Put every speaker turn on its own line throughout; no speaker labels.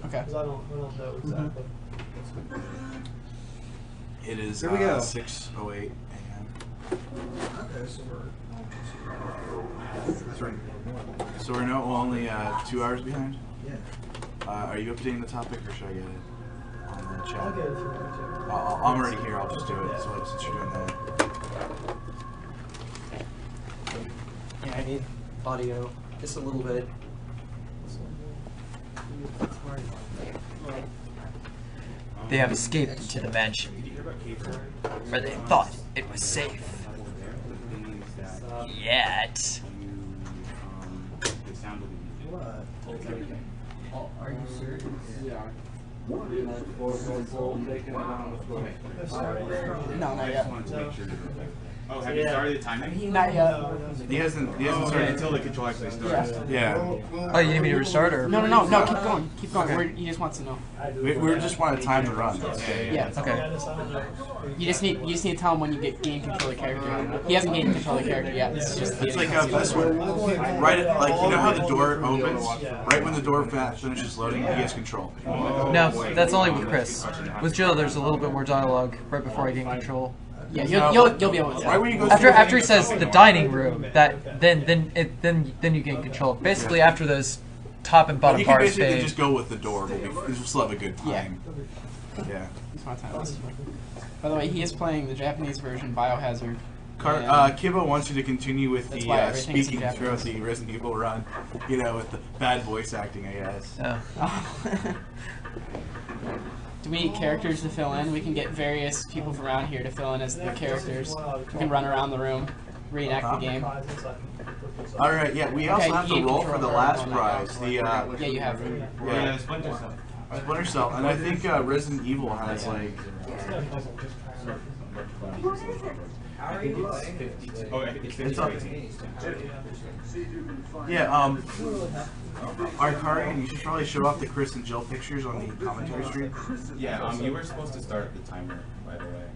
Okay.
Because I don't know exactly.
It is
Here we go.
6:08 a.m.
Okay, so
So we're no only 2 hours behind.
yeah.
Are you updating the topic, or should I get it on the chat?
I'll get it if you want to.
I'm already here. I'll just do it. So since you're doing that.
Yeah, I need audio just a little bit.
They have escaped into the mansion, where they thought it was safe. Yet.
What? Are you serious?
No, not yet.
Oh, have you started the timing?
Not yet.
He hasn't started
Until the control actually starts.
Yeah.
Oh, you need me to restart or?
No, keep going. Keep going.
Okay.
He just wants to know.
We just want a time to run.
Yeah.
Okay.
You just need to tell him when you gain control of the character. He hasn't gained control of the character yet. This is just
It's like this one. Right, like you know how the door opens. Right when the door finishes loading, he has control.
No, that's only with Chris. With Jill, there's a little bit more dialogue right before I gain control.
Yeah, you'll be able to.
Right when you go
After he says the dining room, then you gain control. Basically, after those top and bottom
you can
parts
basically
fade.
just go with the door. We'll still have a good time. Yeah.
By the way, he is playing the Japanese version, Biohazard.
Kibbo wants you to continue with
That's why
the
everything's in
speaking throughout
Japanese.
the Resident Evil run. You know, with the bad voice acting, I guess.
Oh.
Do we need characters to fill in? We can get various people from around here to fill in as the characters. We can run around the room, reenact the game.
All right, yeah. We also have to
gain
roll for
control
the
of
last
everyone.
prize. The
Yeah, you have.
yeah,
Splinter Cell.
Splinter Cell, and I think Resident Evil has like.
Oh, I think it's 50.
Yeah. Arcarian, you should probably show off the Chris and Jill pictures on the commentary stream.
Yeah, you were supposed to start the timer, by the way.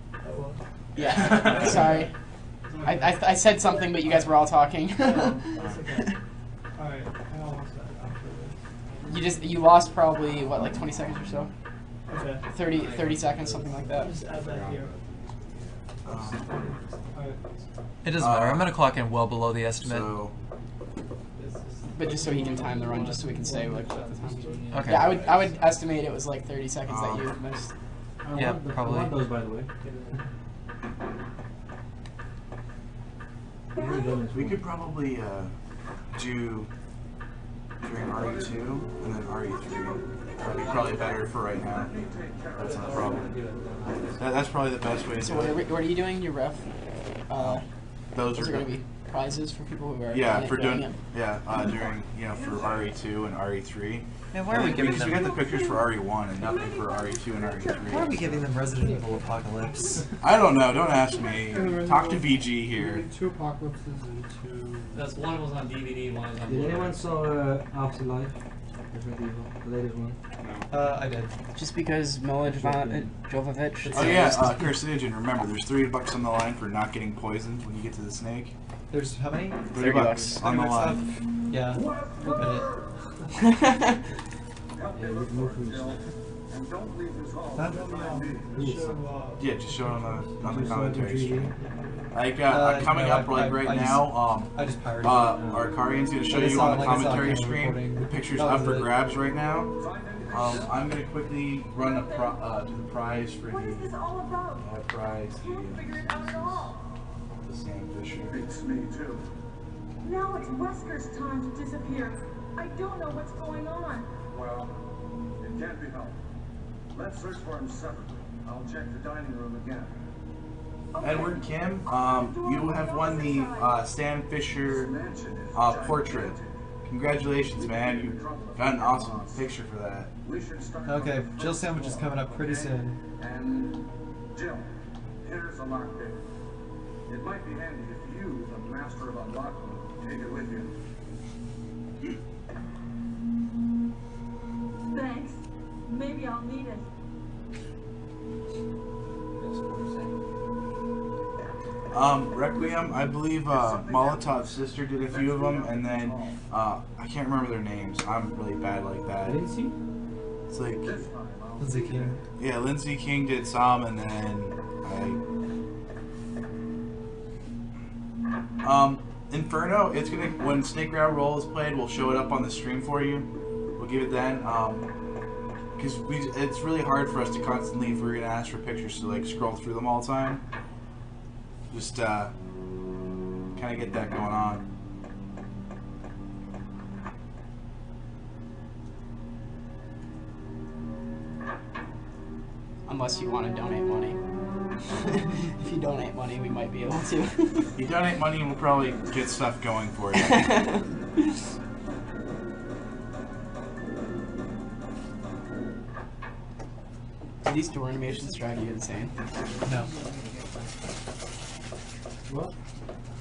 Yeah, sorry. I said something, but you guys were all talking. You lost probably, what, like 20 seconds or so?
Okay.
30 seconds, something like that.
Just add that here.
It doesn't matter. I'm gonna clock in well below the estimate.
So,
But just so he can time the run, just so we can say like what the time is.
Okay.
Yeah, I would estimate it was like 30 seconds that you missed.
Yeah, probably.
those, by the way.
we could probably do during RE2 and then RE3. That'd be probably better for right now. That's not a problem. That's probably the best way to
So
do it.
what are you doing? Your ref?
Those
Those
are
are going to be prizes for people who are
for
doing
doing during for RE2 and RE3.
Man, why are we giving
We got
them?
the pictures for RE1 and nothing for RE2 and RE3.
Why are we giving them Resident Evil Apocalypse?
I don't know. Don't ask me. Talk to VG here.
2 Apocalypses and 2...
That's one was on DVD, one was on
Did
Blu-ray.
anyone saw Afterlife? Resident Evil, the latest one?
I did.
Just because Mila Jovovich.
Oh yeah, Carcinogen. Remember, there's $3 on the line for not getting poisoned when you get to the snake.
There's how many?
$30 on the line.
Yeah. We'll get it.
Yeah, move for yourself.
Yeah, just show it on the commentary stream. Like coming up like right now,
I just pirated
Arcarian's gonna show you on the commentary screen. The picture's up for grabs right now. I'm gonna quickly run to the prize for
What is this all about?
prize.
Can't figure it out at all.
The Sam Fisher.
Beats me too.
Now it's Wesker's time to disappear. I don't know what's going on.
Well, it can't be helped. Let's search for him separately. I'll check the dining room again.
Edward Kim, you have won the Stan Fisher portrait. Congratulations, man. You got an awesome picture for that.
Okay, Jill sandwich is coming up pretty soon.
And Jill, here's a lockpick. It might be handy if you, the master of unlocking, take it with you.
Thanks. Maybe I'll need it.
Requiem, I believe Molotov's sister did a few of them, and then I can't remember their names. I'm really bad like that.
Lindsay?
It's like,
This time I'll
Lindsay King.
yeah, Lindsay King did some, and then Inferno. It's gonna when Snake Round Roll is played, we'll show it up on the stream for you. We'll give it then, because it's really hard for us to constantly, if we're gonna ask for pictures, to like scroll through them all the time. Just kind of get that going on.
Unless you want to donate money. If you donate money, we might be able to.
If you donate money, we'll probably get stuff going for you.
Do these door animations drive you insane?
No.
What?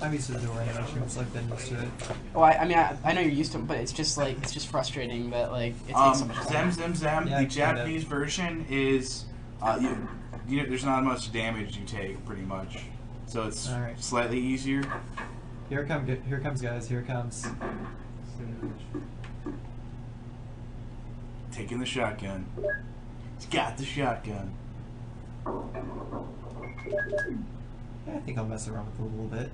I'm used to the door animations. I've been used to it.
Oh, I mean, I know you're used to them, but it's just like, it's just frustrating that like, it takes so much time.
Zem.
Yeah,
The Japanese version is, there's not much damage you take, pretty much. So it's
Alright.
slightly easier.
Here comes guys. Here comes.
Taking the shotgun. He's got the shotgun.
Yeah, I think I'll mess around with it a little bit.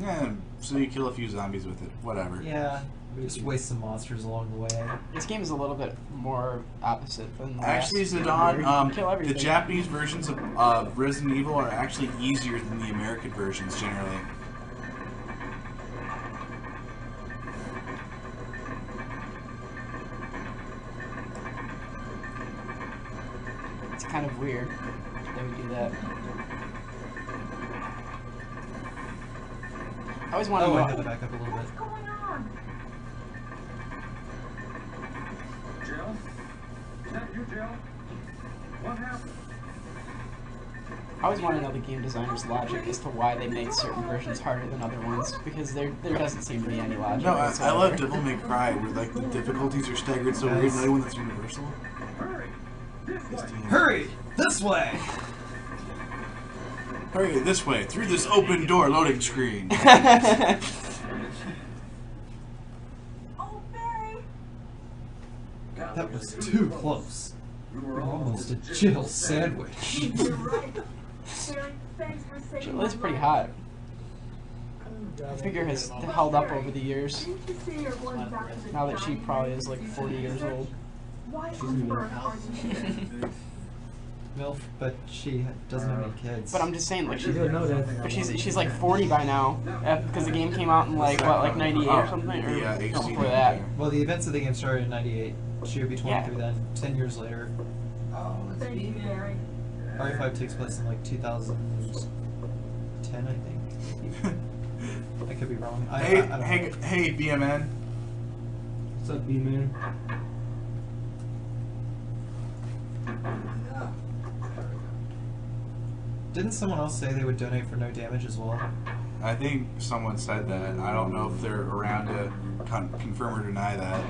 Yeah, so you kill a few zombies with it. Whatever.
Yeah, just waste some monsters along the way.
This game is a little bit more opposite than the
Actually,
last.
Zidane,
Kill
the
everything.
Japanese versions of Resident Evil are actually easier than the American versions generally.
It's kind of weird that they would do that. I always want to
Oh, I
know.
had to back up a little bit.
What's going on?
Jill? Is that you, Jill? What happened?
I always want to know the game designer's logic as to why they make certain versions harder than other ones, because there doesn't seem to be any logic.
No, I
whatsoever.
love Devil May Cry, where like the difficulties are staggered so weird. The only one that's universal.
Hurry! This
is
way!
TN.
Hurry! This way!
Hurry this way, through this open door loading screen.
Oh, Barry!
That was too close.
You were
Almost a Jill sandwich.
You're right. Barry, thanks for saving
Jill
my
is pretty
life.
hot. The figure has held up over the years,
Didn't you say you're going back to the
now that she
dining
probably
room
is like
to
40 years
research?
old.
Why on earth are you here?
MILF, but she doesn't have any kids.
But I'm just saying, like,
You don't know that.
but she's like 40 by now, because the game came out in like what, like 98 or something, or
Yeah,
no,
HD.
before that.
Well, the events of the game started in '98. She would be 23
Yeah.
then. 10 years later.
Thank you, Barry.
RE5 takes place in like 2010, I think. I could be wrong. I don't know.
Hey, BMN.
What's up, B-Man?
Didn't someone else say they would donate for no damage as well?
I think someone said that. I don't know if they're around to confirm or deny that.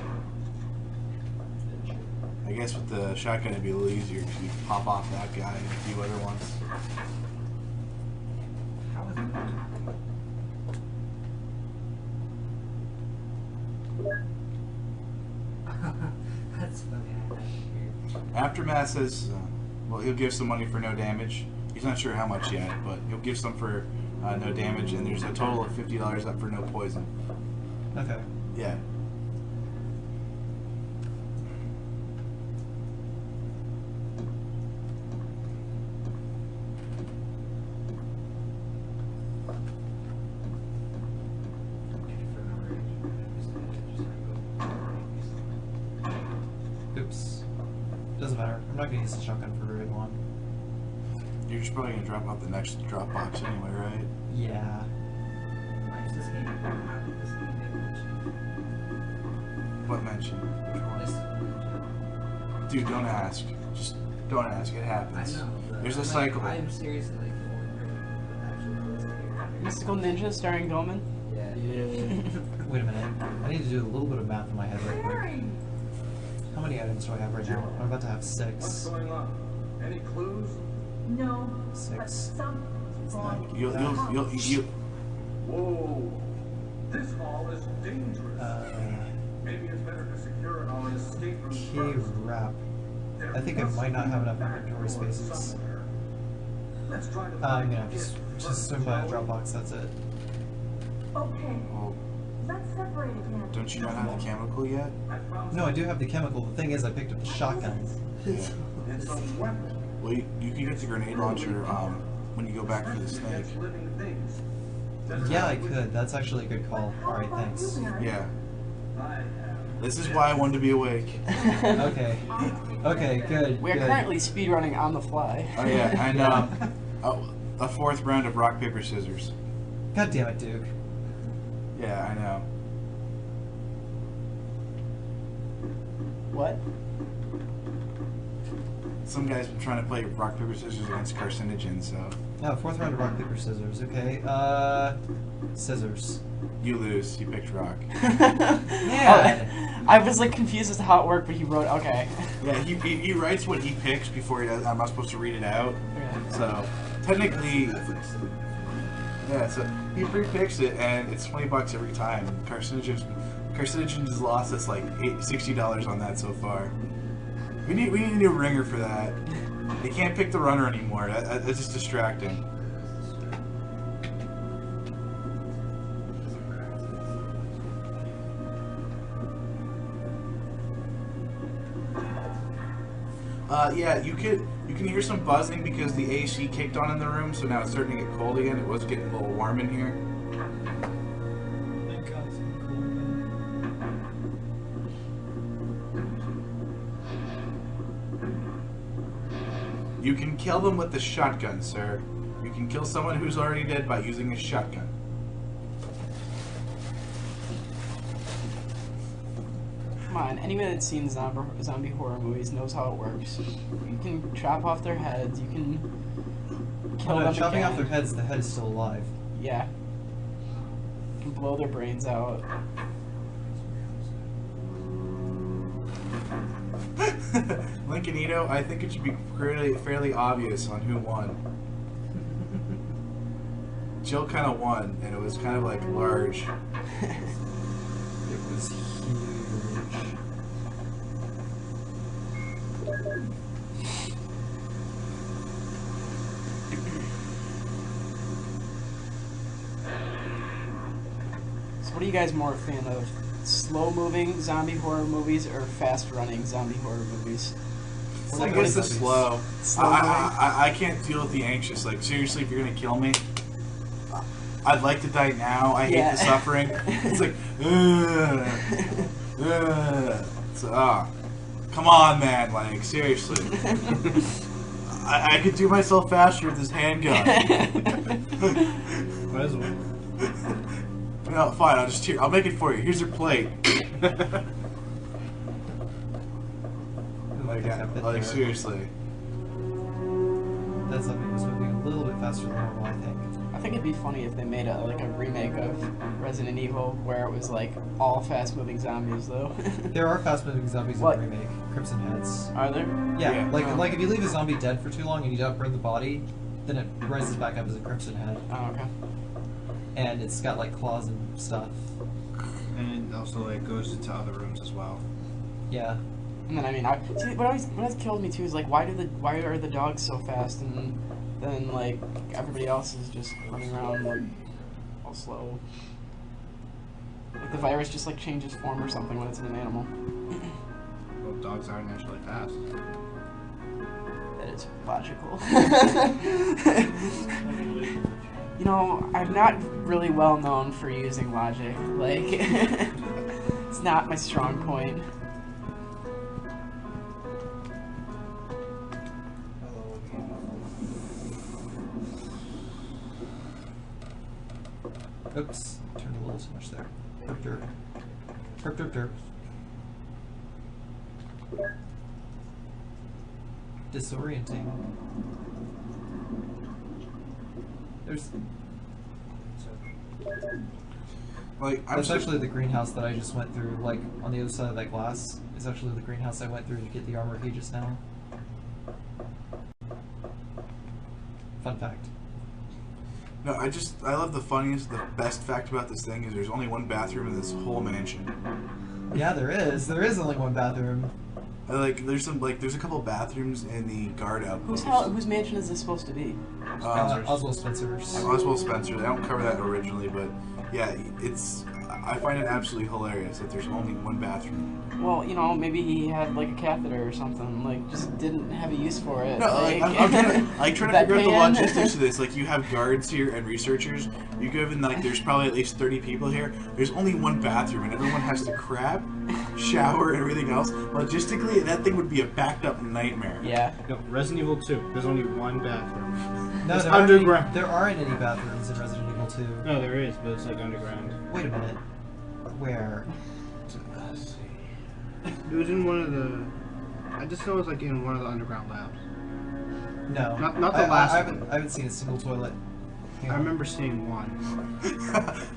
I guess with the shotgun it'd be a little easier because you can pop off that guy and a few other ones.
That's funny.
Aftermath says, well, he'll give some money for no damage. He's not sure how much yet, but he'll give some for no damage, and there's a total of $50 up for no poison.
Okay.
Yeah.
Oops. Doesn't matter. I'm not gonna use the shotgun for very long.
You're just probably going to drop out the next drop box anyway, right?
Yeah.
What mention? Which one? Dude, don't ask. Just don't ask. It happens. There's a cycle.
I am seriously like the only person that actually knows here.
Mystical Ninja starring Goldman.
Yeah.
Wait a minute. I need to do a little bit of math in my head right quick.
Barry!
How many items do I have right now? I'm about to have
What's
6.
going on? Any clues?
No, but
6.
something's wrong.
You'll
Whoa! This hall is dangerous.
Uh,
Maybe it's better to secure our escape route
key
first.
wrap. I think I might not have enough inventory spaces.
Let's try to
I'm gonna just swing by a drop box. That's it.
Okay,
Well,
let's separate again.
don't you not have the chemical yet?
No, I do have the chemical. The thing is, I picked up the shotgun.
Yeah.
and some weapons
Well, you can get the grenade launcher when you go back for the snake.
against living things.
Yeah, I could. That's actually a good call. All right, thanks.
Yeah.
I have.
This is why I wanted to be awake.
Okay. Okay, good.
We are
good.
currently speedrunning on the fly.
Oh yeah, and a fourth round of rock paper scissors.
God damn it, Duke.
Yeah, I know.
What?
Some guy's been trying to play rock paper scissors against Carcinogen, so
Oh, fourth round of rock paper scissors. Okay. Scissors.
you lose. You picked rock.
Man.
I was like confused as to how it worked, but he wrote okay.
Yeah, he writes what he picks before he does. I'm not supposed to read it out.
Yeah.
So technically, yeah. So he pre-picks it, and it's $20 every time. Carcinogen has lost us like $60 on that so far. We need a new ringer for that. They can't pick the runner anymore. That's just distracting. Yeah, you can hear some buzzing because the AC kicked on in the room, so now it's starting to get cold again. It was getting a little warm in here.
Thank God it's been cool again.
You can kill them with the shotgun, sir. You can kill someone who's already dead by using a shotgun.
Come on, anyone that's seen zombie horror movies knows how it works. You can chop off their heads. You can kill
Oh, no,
them
chopping
again.
off their heads, the head is still alive.
Yeah. You can blow their brains out.
Lincolnito, I think it should be fairly obvious on who won. Jill kind of won, and it was kind of like large.
It was huge.
So what are you guys more a fan of? Slow-moving zombie horror movies or fast-running zombie horror movies?
I guess the slow.
Slow
I can't deal with the anxious. Like, seriously, if you're gonna kill me, I'd like to die now. I hate
Yeah.
the suffering. It's like, so, come on, man. Like, seriously. I could do myself faster with this handgun.
Might as well.
No, fine. I'll make it for you. Here's your plate. Like seriously.
That zombie was moving a little bit faster than normal, I think.
I think it'd be funny if they made a remake of Resident Evil where it was like all fast-moving zombies, though.
There are fast-moving zombies
What?
in the remake. Crimson Heads.
Are there?
Yeah,
Yeah.
like if you leave a zombie dead for too long and you don't burn the body, then it rises back up as a Crimson Head.
Oh, okay.
And it's got like claws and stuff.
And also like goes into other rooms as well.
Yeah.
And then I mean, see, what always killed me too is like why are the dogs so fast and then like everybody else is just running around like all slow. Like the virus just like changes form or something when it's in an animal.
Well, dogs aren't naturally fast.
That is logical. You know, I'm not really well known for using logic. Like, it's not my strong point.
Oops, turned a little too much there. Derp derp. Derp derp derp. Disorienting. There's.
Like
That's actually the greenhouse that I just went through. Like on the other side of that glass is actually the greenhouse I went through to get the armor key just now. Fun fact.
No, I love the best fact about this thing is there's only one bathroom in this whole mansion.
Yeah, there is. There is only one bathroom.
there's a couple bathrooms in the guard outpost.
Whose mansion is this supposed to be?
Oswald Spencer's.
Oswald Spencer. They don't cover that originally, but yeah, I find it absolutely hilarious that there's only one bathroom.
Well, you know, maybe he had like a catheter or something. Like, just didn't have a use for it.
No,
like,
I'm trying to
that
figure out the
pan?
logistics of this. Like, you have guards here and researchers. You go in, like, there's probably at least 30 people here. There's only one bathroom, and everyone has to crab, shower, and everything else. Logistically, that thing would be a backed up nightmare.
Yeah.
No, Resident Evil 2. There's only one bathroom.
No,
It's
there
underground.
There aren't any bathrooms in Resident Evil 2.
No, there is, but it's like underground.
Wait a minute. Where?
Let's see. It was in one of the. I just know it was like in one of the underground labs.
No.
Not the last
I
one.
haven't seen a single toilet. Hang
I
on.
remember seeing one.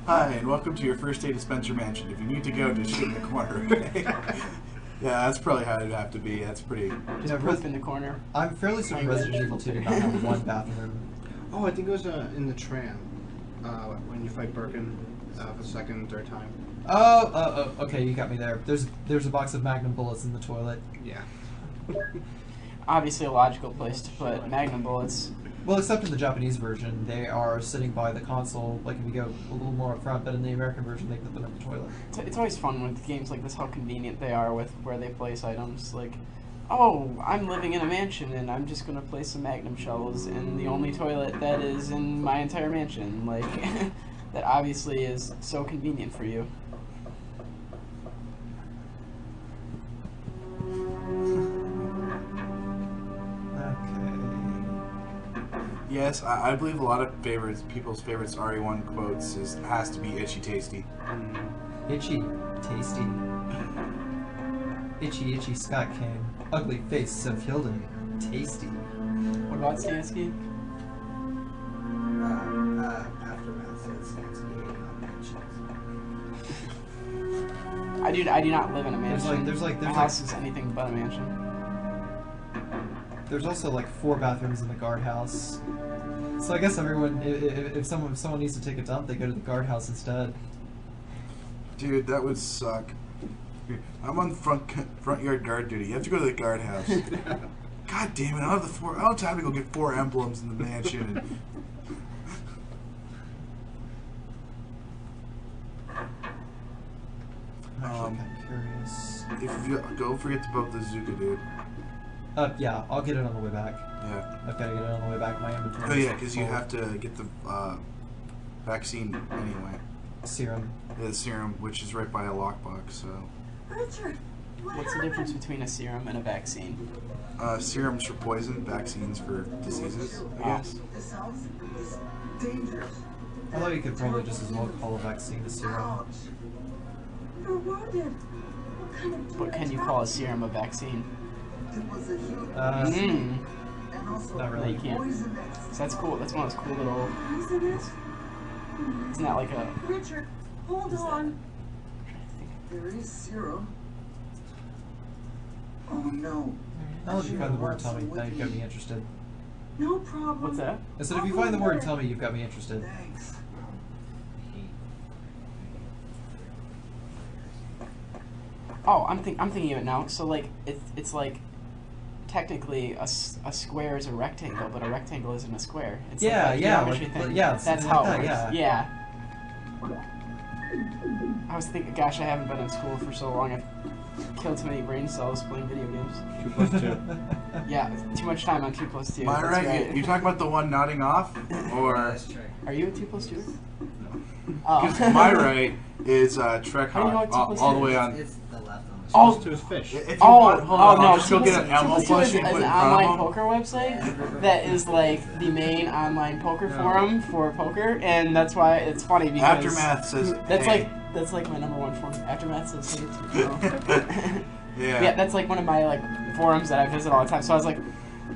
Hi, and welcome to your first day to Spencer Mansion. If you need to go, just shit in the corner. Okay? Yeah, that's probably how it'd have to be. That's pretty.
Just poop in the corner.
I'm fairly certain Resident Evil 2 did not have one bathroom.
Oh, I think it was in the tram. When you fight Birkin for the second and third time.
Oh, okay, you got me there. There's a box of Magnum bullets in the toilet.
Yeah.
Obviously, a logical place to put Magnum bullets.
Well, except in the Japanese version, they are sitting by the console, like if you go a little more up front, but in the American version, they put them in the toilet.
It's always fun with games like this how convenient they are with where they place items. Like, oh, I'm living in a mansion and I'm just gonna place some Magnum shells in the only toilet that is in my entire mansion. Like, that obviously is so convenient for you.
Yes, I believe a lot of people's favorites RE1 quotes has to be itchy tasty.
Itchy, tasty. Itchy, itchy Scott came. Ugly face of Hilden. Tasty.
What about Stansky?
Aftermath says Stansky on
I do not live in a mansion.
There's
my house is anything but a mansion.
There's also like 4 bathrooms in the guardhouse. So I guess everyone, if someone needs to take a dump, they go to the guardhouse instead.
Dude, that would suck. I'm on front yard guard duty. You have to go to the guardhouse. God damn it! I don't have time to go get 4 emblems in the mansion.
I'm curious.
If you go forget about the Zuka, dude.
Yeah, I'll get it on the way back.
Yeah.
I've got to get it on the way back. My inventory.
Oh yeah, because you have to get the vaccine anyway.
Serum.
Yeah, the serum, which is right by a lockbox. So.
Richard,
What's the difference between a serum and a vaccine?
Serums for poison, vaccines for diseases, I guess.
This house is dangerous.
Although you could probably just as well call a vaccine a serum.
You're wounded. What kind of
But can you call a serum a vaccine?
It was a human
And
also
not
No,
really.
you can't.
poisonous.
So that's cool. That's one of those cool little.
Poisonous?
Isn't that like a?
Richard, hold
What's that?
on. There is serum. Oh no.
Now that you find the word, tell me. Now you've got me interested.
No problem.
What's that?
I said, if you find the word, tell me. You've got me interested.
Thanks.
Oh, I'm thinking of it now. So like it's like technically a square is a rectangle, but a rectangle isn't a square. It's
Yeah,
like a
yeah,
geometry
like-
thing.
yeah,
That's
something
how
like
it
that,
works. Yeah. I was thinking, gosh, I haven't been in school for so long. I've killed too many brain cells playing video games.
2+2.
Yeah, too much time on 2+2.
Am I
That's
right? You talking about the one nodding off, or?
Are you a 2+2?
Because
Oh.
my right is Trek
How do you know
Hawk,
what 2+2
all the way
is?
on.
It's the left on the
Oh.
To his fish.
If you
Oh,
want, hold on,
no,
I'll just go get an
2+2
ammo
is
plushie and
an
put it in
online
front of
poker website that is like the main online poker forum for poker, and that's why it's funny
them.
because
Aftermath says.
that's
hey.
like my number one forum. Aftermath says hey to
Yeah.
yeah, that's like one of my like forums that I visit all the time. So I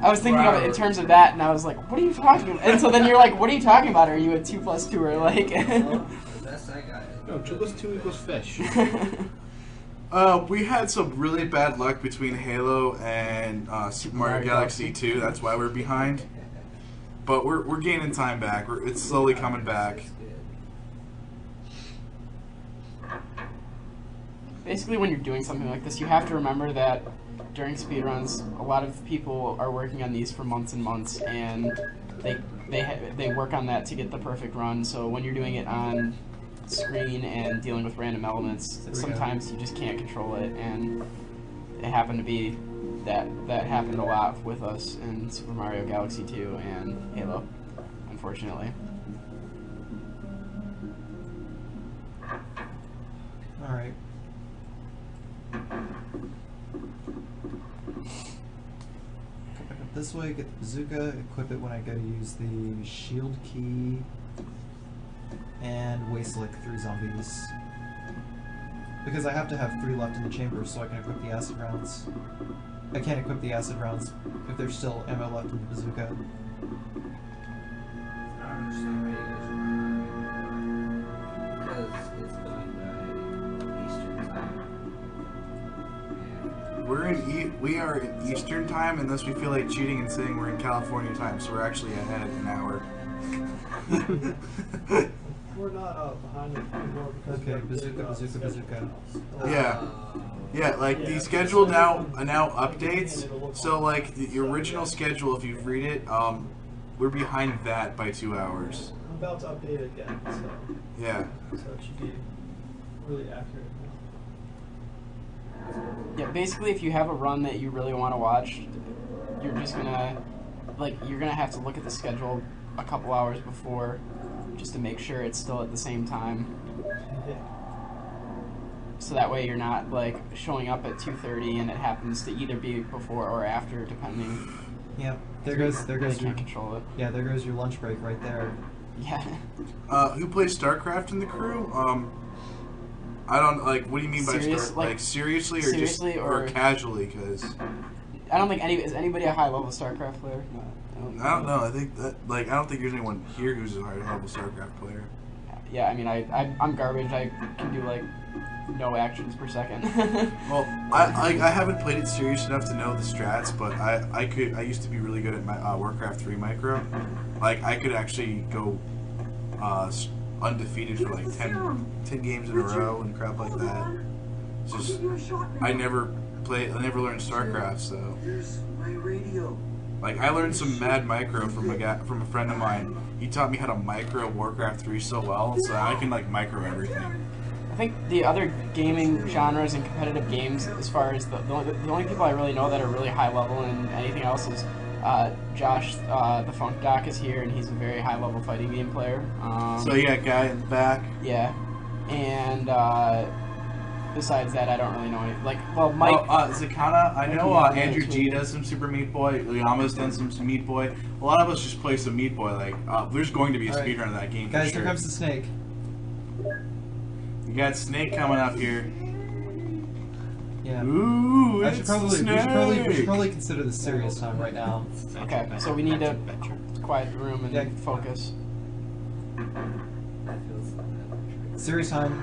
was thinking of it in terms of that, and I was like, what are you talking about? And so then you're like, what are you talking about? Are you a 2+2 or like?
The best I got it.
No, 2+2 equals fish.
We had some really bad luck between Halo and Super Mario Galaxy 2. That's why we're behind. But we're gaining time back. It's slowly coming back.
Basically, when you're doing something like this, you have to remember that during speedruns, a lot of people are working on these for months and months, and they work on that to get the perfect run. So when you're doing it on screen and dealing with random elements, sometimes you just can't control it, and it happened to be that happened a lot with us in Super Mario Galaxy 2 and Halo, unfortunately.
Alright. Go back up this way, get the bazooka, equip it when I go to use the shield key, and waste like 3 zombies. Because I have to have 3 left in the chamber so I can equip the acid rounds. I can't equip the acid rounds if there's still ammo left in the bazooka.
Because it's going by Eastern time.
We are in Eastern time, unless we feel like cheating and saying we're in California time, so we're actually ahead an hour.
We're not behind it anymore because
Okay, bazooka.
Yeah, like the schedule now updates. So like the original schedule, if you read it, we're behind that by 2 hours.
I'm about to update it again, so
Yeah.
it should be really accurate now.
Yeah, basically, if you have a run that you really want to watch, you're just gonna have to look at the schedule a couple hours before, just to make sure it's still at the same time. So that way you're not like showing up at 2:30 and it happens to either be before or after, depending.
Yeah, there goes
You
your
can't control it.
yeah, there goes your lunch break right there.
Yeah.
Who plays StarCraft in the crew? I don't like. What do you mean by seriously or
seriously
just
or
casually? Because
I don't think is anybody a high level StarCraft player? No,
I don't know. I think that I don't think there's anyone here who's a high level StarCraft player.
Yeah, I mean I'm garbage. I can do like no actions per second.
Well, I haven't played it serious enough to know the strats, but I used to be really good at my Warcraft 3 micro. Like I could actually go undefeated for like 10 games in a row and crap like that. It's just I never learned StarCraft, so
Here's my radio.
like I learned some mad micro from a friend of mine. He taught me how to micro Warcraft 3 so well, so I can like micro everything.
I think the other gaming genres and competitive games, as far as the only people I really know that are really high level and anything else is Josh, the Funk Doc is here, and he's a very high level fighting game player.
So you got a guy in the back.
Yeah, and besides that, I don't really know any. Like, well, Mike.
Zakana, I know
yeah,
Andrew
too.
G does some Super Meat Boy. Liama's done some Meat Boy. A lot of us just play some Meat Boy. Like, there's going to be a
All right.
speedrun of that game.
Guys,
for sure.
here comes the snake.
You got Snake coming up here.
Yeah.
Ooh,
We
it's
should
Snake.
probably consider this serious time right now.
Okay, so we need to quiet the room and
Yeah.
focus.
Serious time.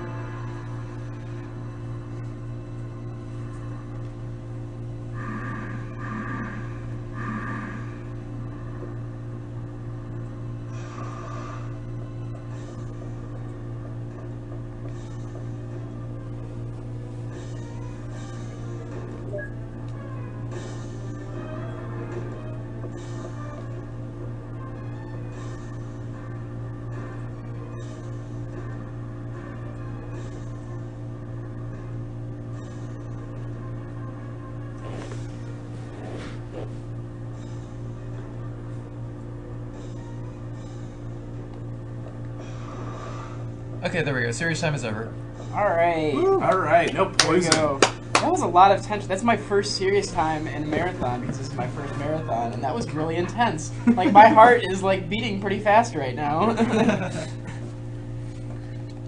Okay, there we go. Serious time is over.
All right.
All right, no
There we
poison.
go. That was a lot of tension. That's my first serious time in a marathon because this is my first marathon, and that was really intense. Like my heart is like beating pretty fast right now.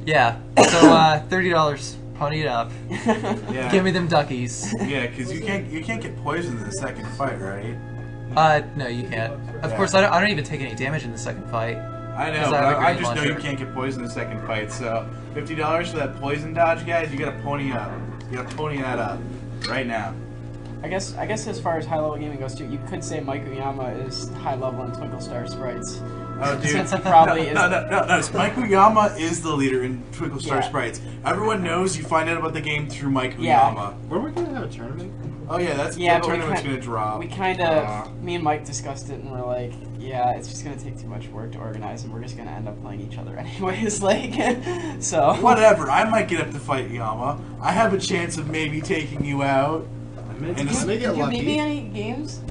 Yeah. So $30. Pony it up.
Yeah.
Give me them duckies.
Yeah, because you can't get poisoned in the second fight, right?
No, you can't. Of course, I don't even take any damage in the second fight.
I know,
'Cause
but
I have a
I
green
just know you
launcher.
can't get poisoned in the second fight. So $50 for that poison dodge, guys. You gotta pony up. You gotta pony that up right now.
I guess as far as high level gaming goes too, you could say Mike Uyama is high level in Twinkle Star Sprites.
Oh, dude.
Since he probably
no,
is.
No. Mike Uyama is the leader in Twinkle Star
Yeah.
Sprites. Everyone knows you find out about the game through Mike
Yeah.
Uyama.
Were we gonna have a tournament?
Oh yeah, that's
Yeah,
that
but we
tournament's
can't-
gonna drop.
We kind of, me and Mike discussed it, and we're like, yeah, it's just gonna take too much work to organize, and we're just gonna end up playing each other anyways. Like, so
Whatever. I might get up to fight Yama. I have a chance of maybe taking you out.
I may
And
get
Did you beat me
lucky.
any games?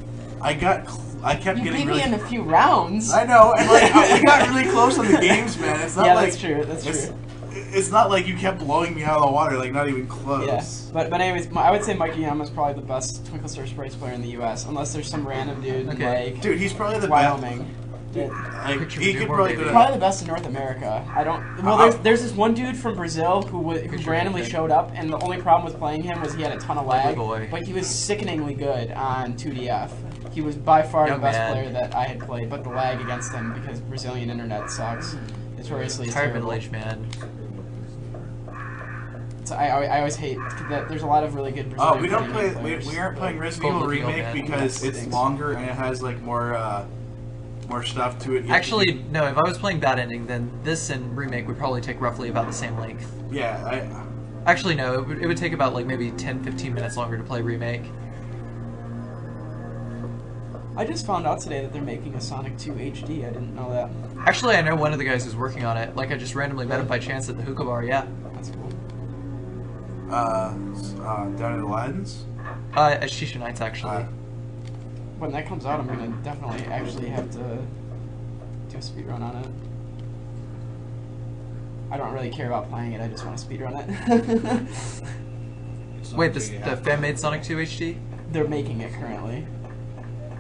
I kept
You
getting
beat
really.
me in a few rounds.
I know, and like we got really close on the games, man. It's not
Yeah,
like
that's true. That's
it's,
true.
It's not like you kept blowing me out of the water, like not even close.
Yeah, but anyways, I would say Mikey Yama's probably the best Twinkle Star Sprites player in the U.S. Unless there's some random dude
Okay.
like
Dude, he's probably the
Wyoming.
best. Like,
Picture
he
video
could
board,
probably
baby.
go
Probably
to.
the best in North America. I don't. Well, there's this one dude from Brazil who
Picture
randomly
video.
showed up, and the only problem with playing him was he had a ton of lag.
boy.
But he was sickeningly good on 2DF. He was by far
Young
the best
man.
player that I had played, but the lag against him because Brazilian internet sucks. Notoriously is
Tired
terrible.
middle-aged man.
So I always hate that there's a lot of really good Brazilian
Oh, we don't
video
play.
game players.
We aren't playing
but-
Resident Evil
Full looking old
Remake
man.
because
That
it's
stinks.
longer and it has like more stuff to it. You have to
Actually,
do-
no. If I was playing Bad Ending, then this and Remake would probably take roughly about the same length.
yeah.
Actually, no. It would take about like maybe 10-15 minutes longer to play Remake.
I just found out today that they're making a Sonic 2 HD. I didn't know that.
Actually, I know one of the guys who's working on it. Like, I just randomly met him by chance at the hookah bar. Yeah.
That's cool.
Down at Aladdin's.
At Shisha Nights, actually.
When that comes out, I'm gonna definitely actually have to do a speedrun on it. I don't really care about playing it, I just want to speedrun it.
Wait, the fan-made Sonic 2 HD?
They're making it currently.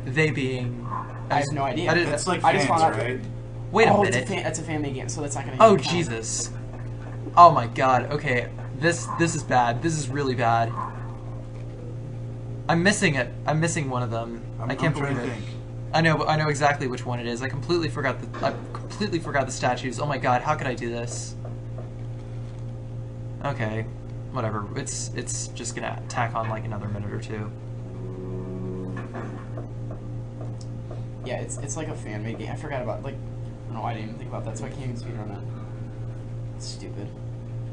They being...
I have no idea.
I didn't-
It's like
I just
fans,
found out-
right?
Wait a
oh,
minute.
it's a fan-made game, so that's not gonna
Oh
even count.
Jesus! Oh my God. Okay, this is bad. This is really bad. I'm missing it. I'm missing one of them. I can't
I'm trying
believe
to
it.
think.
I know exactly which one it is. I completely forgot the statues. Oh my God, how could I do this? Okay, whatever. It's just gonna tack on like another minute or two.
Yeah, it's like a fan-made game. I forgot about, like, I don't know why I didn't even think about that, so I can't even speedrun it. It's stupid.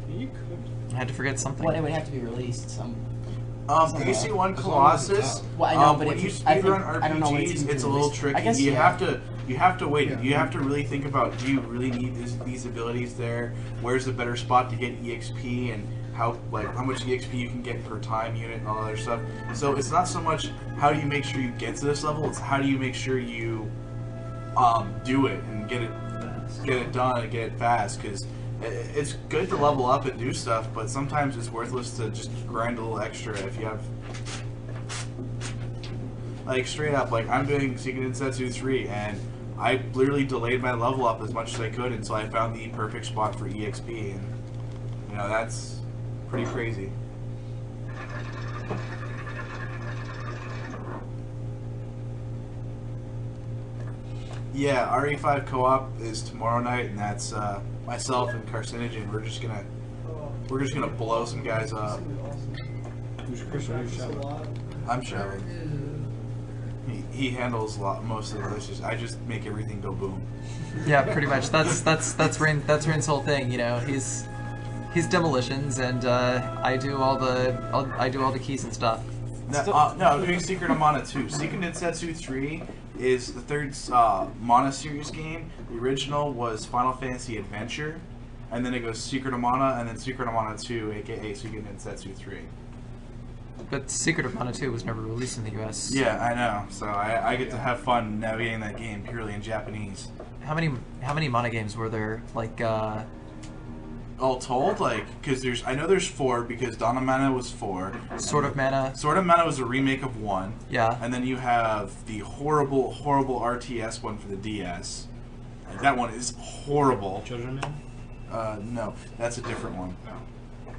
You could.
I had to forget something.
Well, it would have to be released some...
AC1
As long as
Colossus.
it's
Well, I know, but
when
if
you
I think-
speedrun
I don't know when it's
RPGs,
even
it's a little
released.
tricky.
I guess,
you
yeah.
have to wait.
Yeah.
You have to really think about: do you really need these abilities there? Where's the better spot to get EXP, and how much EXP you can get per time unit and all that other stuff. So it's not so much how do you make sure you get to this level; it's how do you make sure you do it and get it done and get it fast. Because it's good to level up and do stuff, but sometimes it's worthless to just grind a little extra if you have. Like, straight up, like, I'm doing Seeking Densetsu 3, and I literally delayed my level up as much as I could until I found the perfect spot for EXP, and, you know, that's pretty crazy. Yeah, RE5 co-op is tomorrow night, and that's myself and Carcinogen. We're just gonna blow some guys up.
Who's Chris or who's Sheva?
I'm shoving. He handles most of the issues. I just make everything go boom.
Yeah, pretty much. That's Rain's whole thing. You know, he's demolitions, and I do all the keys and stuff.
No, I'm doing Secret of Mana 2. Secret Densetsu 3 is the third Mana series game. The original was Final Fantasy Adventure, and then it goes Secret of Mana, and then Secret of Mana 2, aka Secret Densetsu 3.
But Secret of Mana 2 was never released in the US.
Yeah, I know. So I get to have fun navigating that game purely in Japanese.
How many Mana games were there? Like,
All told, because I know there's 4 because Dawn of Mana was 4.
Sword of Mana.
Sword of Mana was a remake of 1.
Yeah.
And then you have the horrible RTS one for the DS. That one is horrible.
Children Man?
No, that's a different one.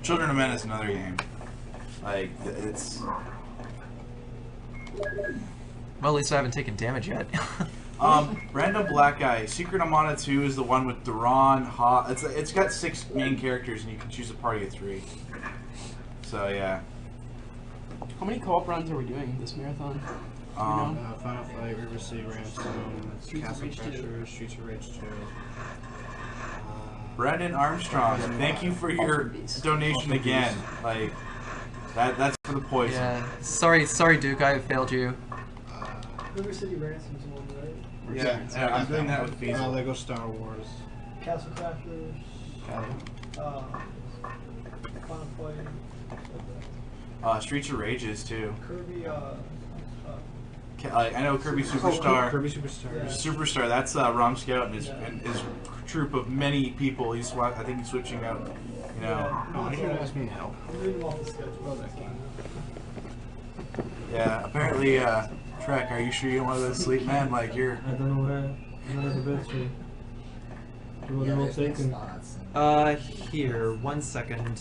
Children of Men is another game. It's...
Well, at least I haven't taken damage yet.
Random Black Guy. Secret of Mana 2 is the one with Duran, Ha... It's got 6 main characters, and you can choose a party of 3. So, yeah.
How many co-op runs are we doing this marathon? Do you know?
Final Fight, River City Ransom, Castle Crashers, Streets of Rage 2.
Brandon Armstrong, thank you for your donation again. That's for the poison.
Yeah. Sorry, Duke. I have failed you.
River City Ransom's one, right?
Yeah, I'm doing that with Feasible.
Lego Star Wars.
Castle Crafters. Final Fight.
Streets of Rages too.
Kirby.
I know Kirby Superstar.
Kirby Superstar.
Yeah.
Superstar. That's Rom Scout and his troop of many people. I think he's switching out. You know.
Oh, you should ask me to help.
I'm reading off the schedule.
Yeah. Apparently, Trek. Are you sure you don't want to go to sleep, man? Like you're.
I don't know where. I'm not at the bed, so. Do you want to taken?
Here, 1 second.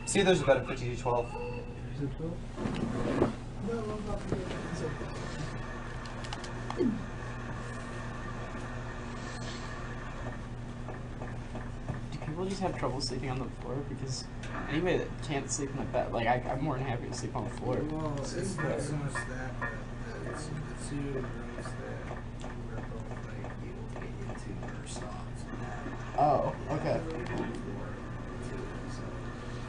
See, there's about a 50 to 12.
Is it 12? No, I'm not here. It's okay.
Do people just have trouble sleeping on the floor? Because anybody that can't sleep in the bed, like I'm more than happy to sleep on the floor.
Well, it's not so much that, but it's usually rooms that we're both like able to get into or songs and that.
Oh, okay.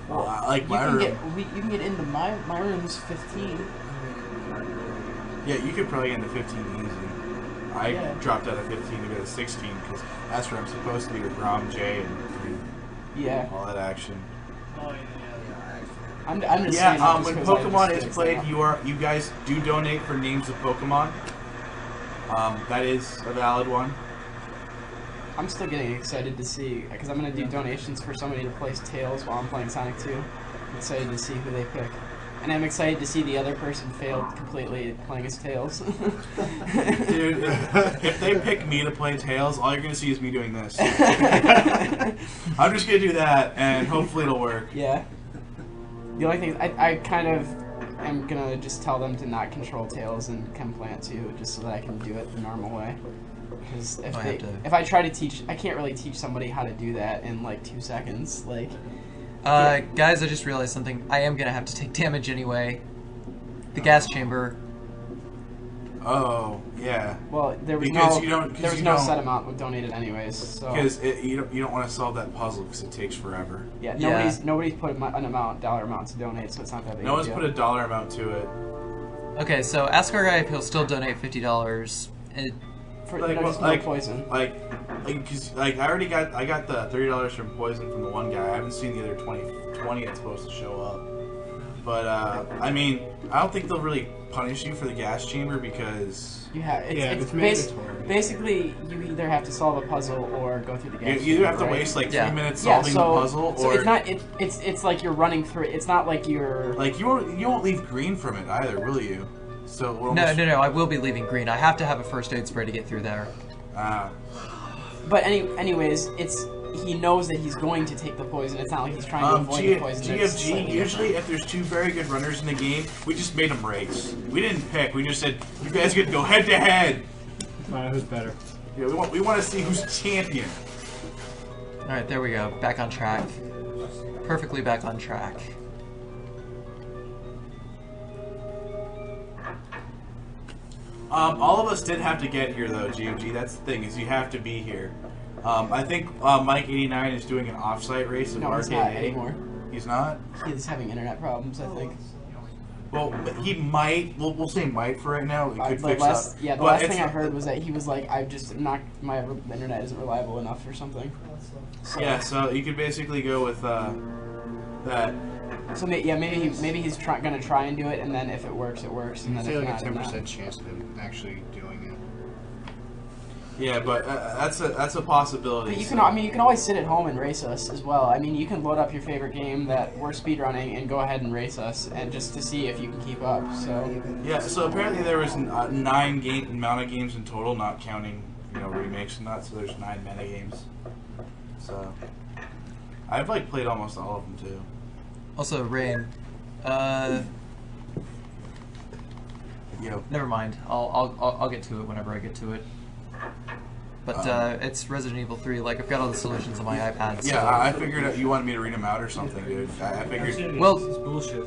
Well, like
You
my
can
room.
you can get into my room's 15.
Yeah, you could probably get into 15 easy. I
Yeah.
dropped out of 15 to go to 16 because that's where I'm supposed to be with Rom, Jay, and
Yeah.
all that action.
I'm just saying.
Yeah,
that just
when
'cause I
Pokemon
just
is played,
fixed
you guys do donate for names of Pokemon. That is a valid one.
I'm still getting excited to see, because I'm going to do donations for somebody to place Tails while I'm playing Sonic 2. I'm excited to see who they pick. And I'm excited to see the other person failed completely at playing as Tails.
Dude, if they pick me to play Tails, all you're going to see is me doing this. I'm just going to do that, and hopefully it'll work.
Yeah. The only thing, I kind of am going to just tell them to not control Tails and Chem Plant 2, just so that I can do it the normal way. Because if I try to teach, I can't really teach somebody how to do that in like 2 seconds. Like,
guys, I just realized something. I am gonna have to take damage anyway. The gas chamber.
Oh, yeah.
well, there was
Because
no set amount donated anyways. So
Because you don't want to solve that puzzle because it takes forever.
yeah,
Yeah.
nobody's put an dollar amount to donate, so it's not that big.
No
a
one's
deal.
put a dollar amount to it.
Okay, so ask our guy if he'll still donate $50.
for
Like,
just
well,
no poison.
Cause I already got the $30 from poison from the one guy. I haven't seen the other 20 that's supposed to show up. But I mean, I don't think they'll really punish you for the gas chamber because
You have it's
mandatory.
Basically you either have to solve a puzzle or go through the gas.
you either have to
right?
waste like 3
Yeah.
minutes solving the puzzle,
so
or
it's not it's like you're running through it. It's not like you're
like you won't leave green from it either, will you? So we're
No,
almost,
I will be leaving green. I have to have a first aid spray to get through there.
But anyways, he knows that he's going to take the poison. It's not like he's trying to avoid the poison. It's
GFG,
slightly
usually
different.
if there's two very good runners in the game, we just made them race. We didn't pick. We just said, you guys get to go head to head.
Who's better?
Yeah, we want to see who's champion.
Alright, there we go. Back on track. Perfectly back on track.
All of us did have to get here though, GFG. That's the thing, is you have to be here. I think Mike89 is doing an off-site race of
No,
RKA.
he's not anymore.
He's not?
He's having internet problems, I think.
Well, he might. We'll say might for right now. It could
The
fix
last,
up.
yeah, the
But
last
it's-
thing I heard was that he was like, I've just not, my internet isn't reliable enough or something. So,
Yeah, so you could basically go with that.
So maybe he's gonna try and do it, and then if it works, it works, and
I'd
then
say
if
like a
not,
10% chance of him actually doing it.
Yeah, but that's a possibility.
But you can, you can always sit at home and race us as well. I mean, you can load up your favorite game that we're speedrunning and go ahead and race us, and just to see if you can keep up. So
Yeah, so apparently there was 9 amount of games in total, not counting remakes and that. So there's 9 meta games. So I've played almost all of them too.
Also, Rain. Never mind. I'll get to it whenever I get to it. But it's Resident Evil 3. Like, I've got all the solutions on my iPad. So.
Yeah, I figured you wanted me to read them out or something, dude. I figured.
Well,
It's bullshit.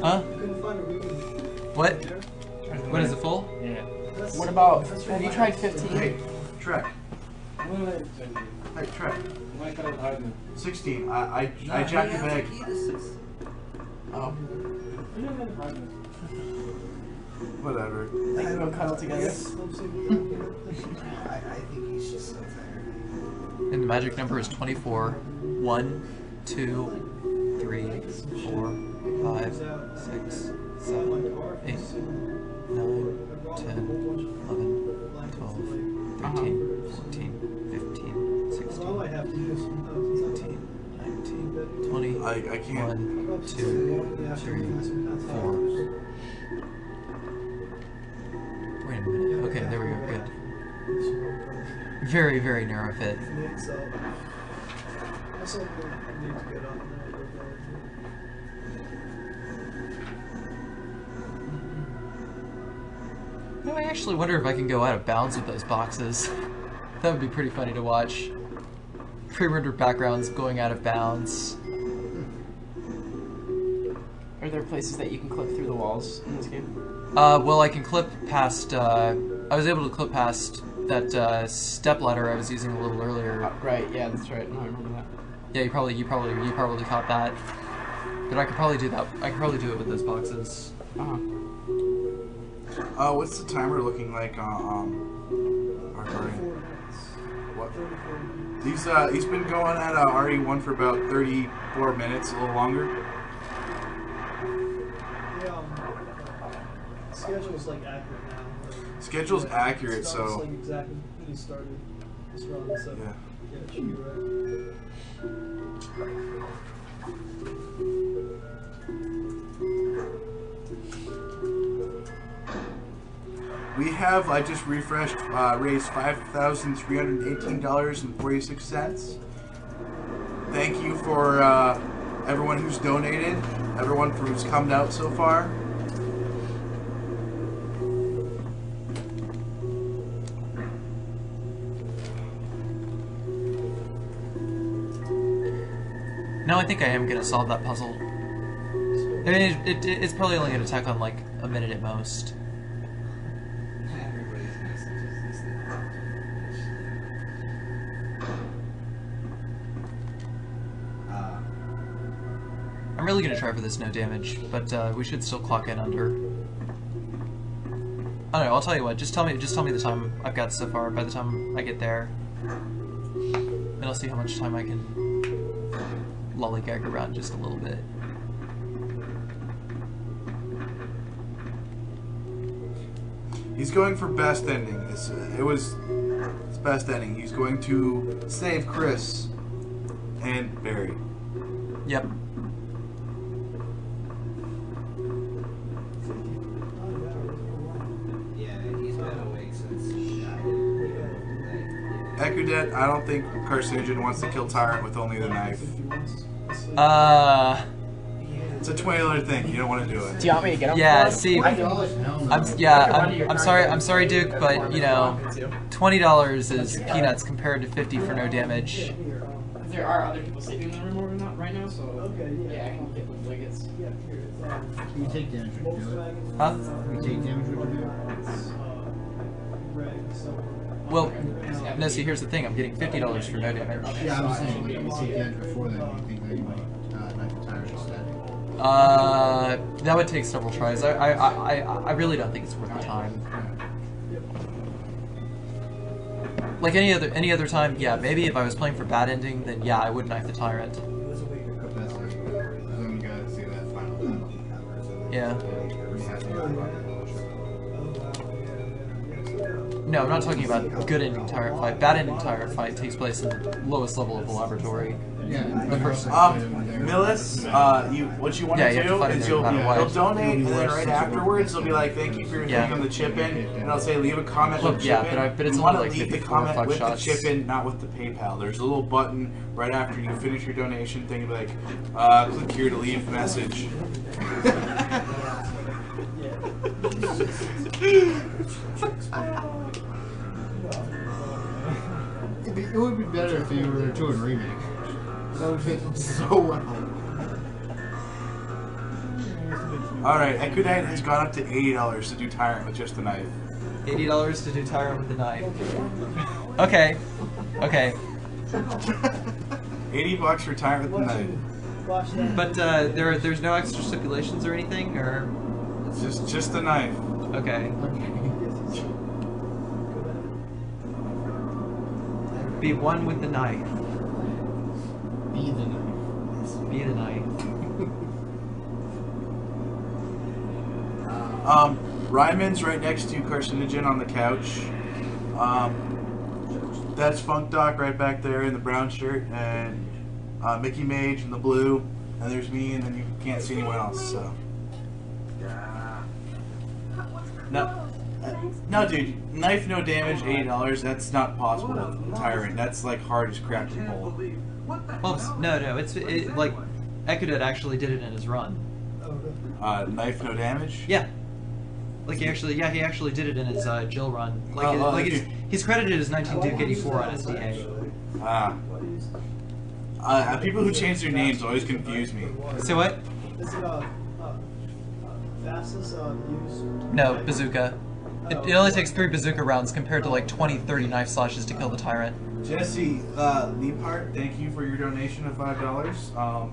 huh?
Couldn't find a room.
What? What is it full?
Yeah.
what about? Have you tried 15?
Hey, Trek.
Wait.
Hey, Trek.
My cut out hiding.
16. I jacked the bag.
Oh.
You don't have hiding.
Whatever.
They can go cuddle together.
I think he's just so tired.
And the magic number is 24. 1, 2, 3, 4, 5, 6, 7, 8, 9, 10, 11, 12, 13, 14, 15, 16, 17, 19, 20,
I can't.
1, 2, 3, 4. Wait a minute. Okay, there we go. Good. Very, very narrow fit. No, I actually wonder if I can go out of bounds with those boxes. That would be pretty funny to watch. Pre-rendered backgrounds going out of bounds.
Are there places that you can clip through the walls in this game?
Well, I can clip past, I was able to clip past that, step ladder I was using a little earlier.
Right, yeah, that's right. No, I remember that.
Yeah, you probably caught that. But I could probably do that. I could probably do it with those boxes.
What's the timer looking like on RE? What? He's been going at RE1 for about 34 minutes, a little longer.
Schedule's like accurate now.
Schedule's accurate, so.
Like exactly when you started this run, so
Yeah.
Yeah, it should be right.
We have, I just refreshed, raised $5,318.46. Thank you for everyone who's donated, everyone who's come out so far.
No, I think I am gonna solve that puzzle. I mean, it's probably only gonna take on like a minute at most.
Everybody's messages is
I'm really gonna try for this no damage, but we should still clock in under. I don't know. I'll tell you what. Just tell me the time I've got so far. By the time I get there, and I'll see how much time I can lollygag around just a little bit.
He's going for best ending. It's best ending. He's going to save Chris and Barry.
Yep.
Yeah, he's been awake since
Ekudet, I don't think Carcinogen wants to kill Tyrant with only the knife. It's a $20 thing. You don't want to do it.
Do you want me to get him?
Yeah. See, I'm sorry, Duke, but you know, $20 is peanuts compared to 50 for no damage.
There are other people sleeping in the room right now, so yeah, I can get them blankets.
Can you take damage when you do it?
Huh?
Can you take damage when you do it?
Well, no. See, here's the thing. I'm getting $50 for no damage.
Yeah, I'm saying, like, if you take damage before then, do you think that you might knife the tire instead?
That would take several tries. I really don't think it's worth the time. Like any other time, yeah, maybe if I was playing for bad ending, then yeah, I would knife the tyrant.
But that's like, then you gotta see that final battle.
Yeah.
Where you have to go about it.
No, I'm not talking about good ending tyrant fight. Bad ending tyrant fight takes place in the lowest level of the laboratory.
Yeah.
The first.
Millis, what you want
Yeah,
to
you have
do
to fight
is
him
you'll
no matter what.
donate, and then right afterwards they'll be like, "Thank you for your thing on the chip in," and I'll say, "Leave a comment with
yeah,
chip in."
but it's
you
only
want
like
to leave the
54 or
comment
5
with
shots.
the chip in, not with the PayPal. There's a little button right after you finish your donation thing. You'll be like, "Click here to leave message."
It would be better if you were doing a remake. That would fit so well.
Alright, Ekudet has gone up to $80 to do Tyrant with just the knife.
$80 to do tyrant with the knife. Okay. Okay.
$80 for Tyrant with the knife.
Watch that.
But there's no extra stipulations or anything, or
It's just the knife.
okay. Be one with the knife.
Be the knife.
Be the knife.
Ryman's right next to Carcinogen on the couch. That's Funk Doc right back there in the brown shirt, and Mickey Mage in the blue, and there's me, and then you can't see anyone else. So no, dude, knife no damage, $80. That's not possible with Tyrant. That's like hard as crap to pull.
Well, no, it's like Ekudet actually did it in his run.
Knife no damage.
Yeah. Like he actually did it in his Jill run. Like, he's credited as 19 Duke 84 on his DA.
People who change their names always confuse me.
So what?
Is it fastest use?
No, bazooka. It only takes 3 bazooka rounds compared to like 20, 30 knife slashes to kill the tyrant.
Jesse Liebhart, thank you for your donation of $5.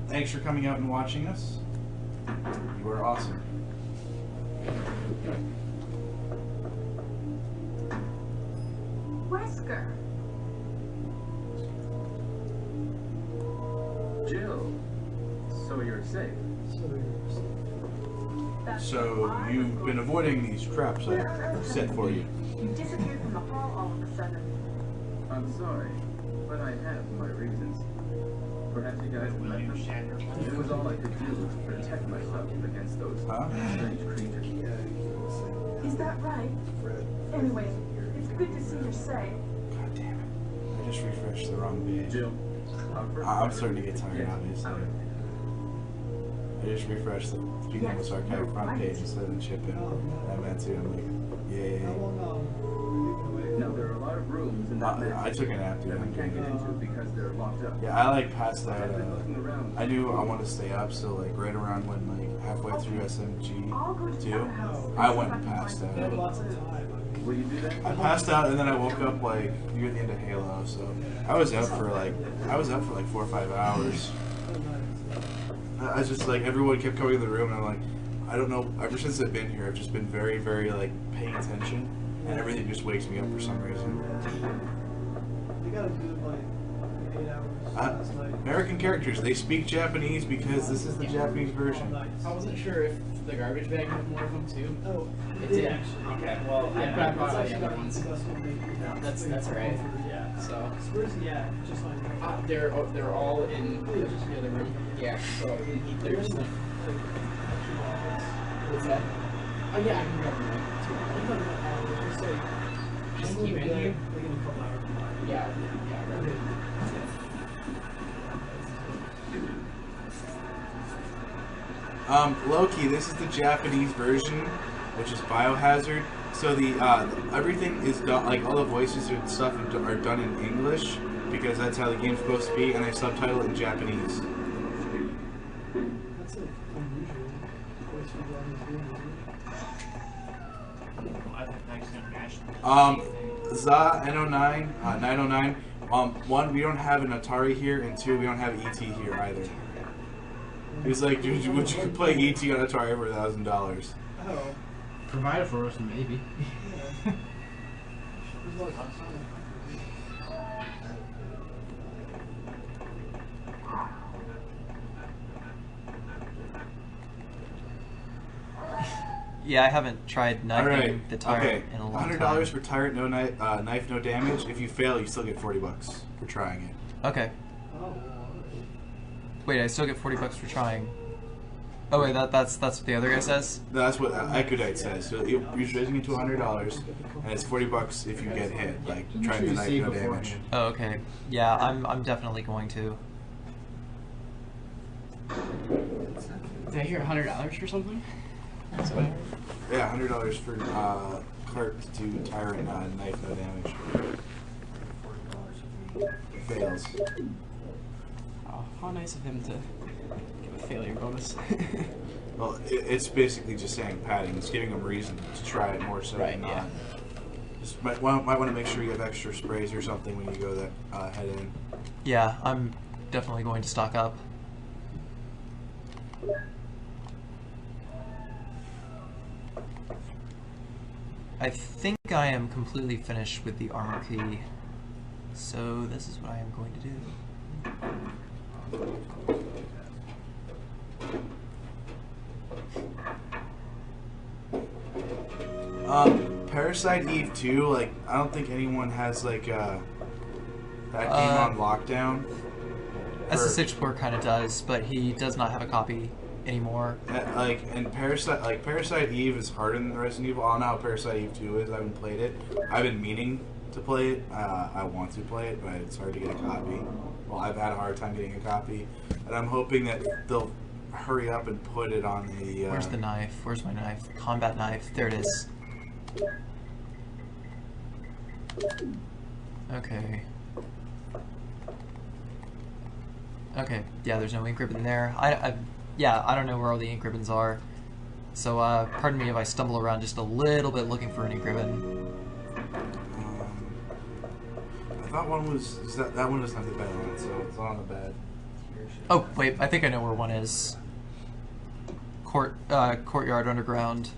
Thanks for coming out and watching us. You are awesome.
Wesker.
Jill, so you're safe.
So you've been avoiding these traps I set for you.
You disappeared from the hall all of a sudden.
I'm sorry, but I have my reasons. Perhaps you guys can let them. It was all I could do to protect myself against those strange creatures.
Is that right? Anyway, it's good to see you're safe.
God damn it. I just refreshed the wrong page.
Jill,
I'm starting to get tired, obviously. I just refreshed the Speaking of this archive front page instead of the chip-in. I meant to. I'm like, yay.
Now there are a lot of rooms in that
I took a nap, dude.
that we can't get into because they're locked up.
Yeah, I like passed out. I knew I wanted to stay up, so like right around when like halfway through SMG 2, I went and passed out.
Will you do that?
I passed out and then I woke up like near the end of Halo, so I was up for like 4 or 5 hours. I was just like, everyone kept coming in the room and I'm like, I don't know, ever since I've been here I've just been very, very like paying attention and everything just wakes me up for some reason.
They got a good like 8 hours last night.
American characters, they speak Japanese because this is the Japanese version.
I wasn't sure if the garbage bag had more of them too.
Oh,
It did actually. Okay, well, I bought all the other ones. That's right.
Yeah.
So
Where's he at? Just like
they're all in the other room. Yeah. So there's the. What's that? Oh yeah, I can grab them. Just keep in here. Yeah.
Loki, this is the Japanese version, which is Biohazard. So the everything is done, like all the voices and stuff are done in English because that's how the game's supposed to be, and they subtitle it in Japanese.
That's like unusual. Voice for
Za N09, 909. One, we don't have an Atari here, and two, we don't have ET here either. He's like, dude, would you play ET on Atari for $1,000?
Oh.
Provide it for us, maybe.
Yeah, I haven't tried knifing
Alright,
the tyrant
okay.
in a long
$100
time.
for Tyrant, no knife, no damage. If you fail, you still get $40 for trying it.
Okay. Wait, I still get $40 for trying. Oh wait, that's what the other guy says?
No, that's what Ecodite says. So you're raising it to $100, and it's $40 if you get hit, like trying the knife, no damage.
Oh, okay. Yeah, I'm definitely going to.
Did I hear $100 for something?
Yeah, $100 for Clark to Tyrant, knife, no damage. Fails.
Oh, how nice of him to give a failure bonus.
Well, it's basically just saying padding. It's giving him reason to try it more so than not. Just might want to make sure you have extra sprays or something when you go that head in.
Yeah, I'm definitely going to stock up. I think I am completely finished with the armor key, so this is what I am going to do.
Parasite Eve 2, like, I don't think anyone has, like, that game on lockdown.
SSH4 kind of does, but he does not have a copy anymore.
And Parasite Eve is harder than the Resident Evil. I don't know how Parasite Eve 2 is. I haven't played it. I've been meaning to play it. I want to play it, but it's hard to get a copy. Well, I've had a hard time getting a copy. And I'm hoping that they'll hurry up and put it on the...
Where's the knife? Where's my knife? Combat knife. There it is. Okay. Okay, yeah, there's no ink ribbon there. Yeah, I don't know where all the ink ribbons are. So, pardon me if I stumble around just a little bit looking for an ink ribbon.
I thought one was... That one doesn't have the bed on it, so it's not on the bed.
Oh, wait, I think I know where one is. Courtyard Underground.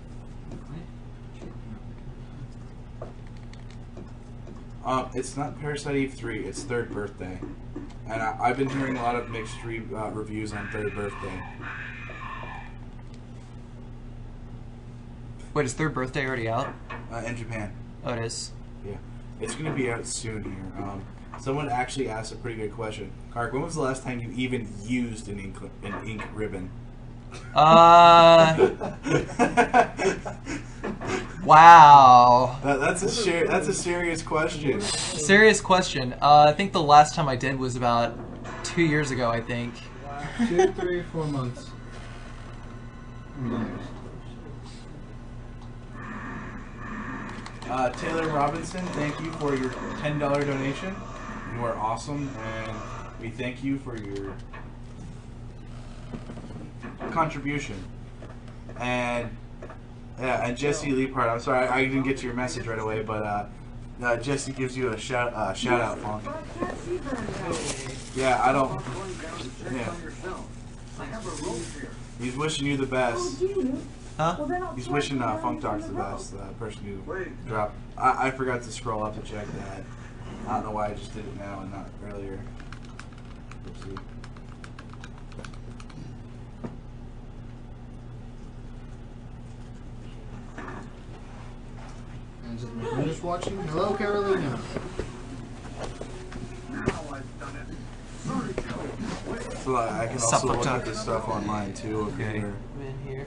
It's not Parasite Eve 3, it's Third Birthday. And I've been hearing a lot of mixed reviews on Third Birthday.
Wait, is Third Birthday already out?
In Japan.
Oh, it is?
Yeah. It's going to be out soon here. Someone actually asked a pretty good question. Kark, when was the last time you even used an ink ribbon?
Wow.
That's a serious question.
Serious question. I think the last time I did was about 2 years ago, I think.
2, 3, 4 months.
Taylor Robinson, thank you for your $10 donation. You are awesome, and we thank you for your contribution. And yeah, and Jesse Leapart, I'm sorry I didn't get to your message right away, but Jesse gives you a shout out, Funk. Yeah, I don't. Yeah. He's wishing you the best.
Huh?
He's wishing Funk Dogs the best. The person who dropped. I forgot to scroll up to check that. I don't know why I just did it now and not earlier. Oopsie.
I'm just watching. Hello, Carolina.
So I can also look at this stuff online too.
Okay. I'm in here.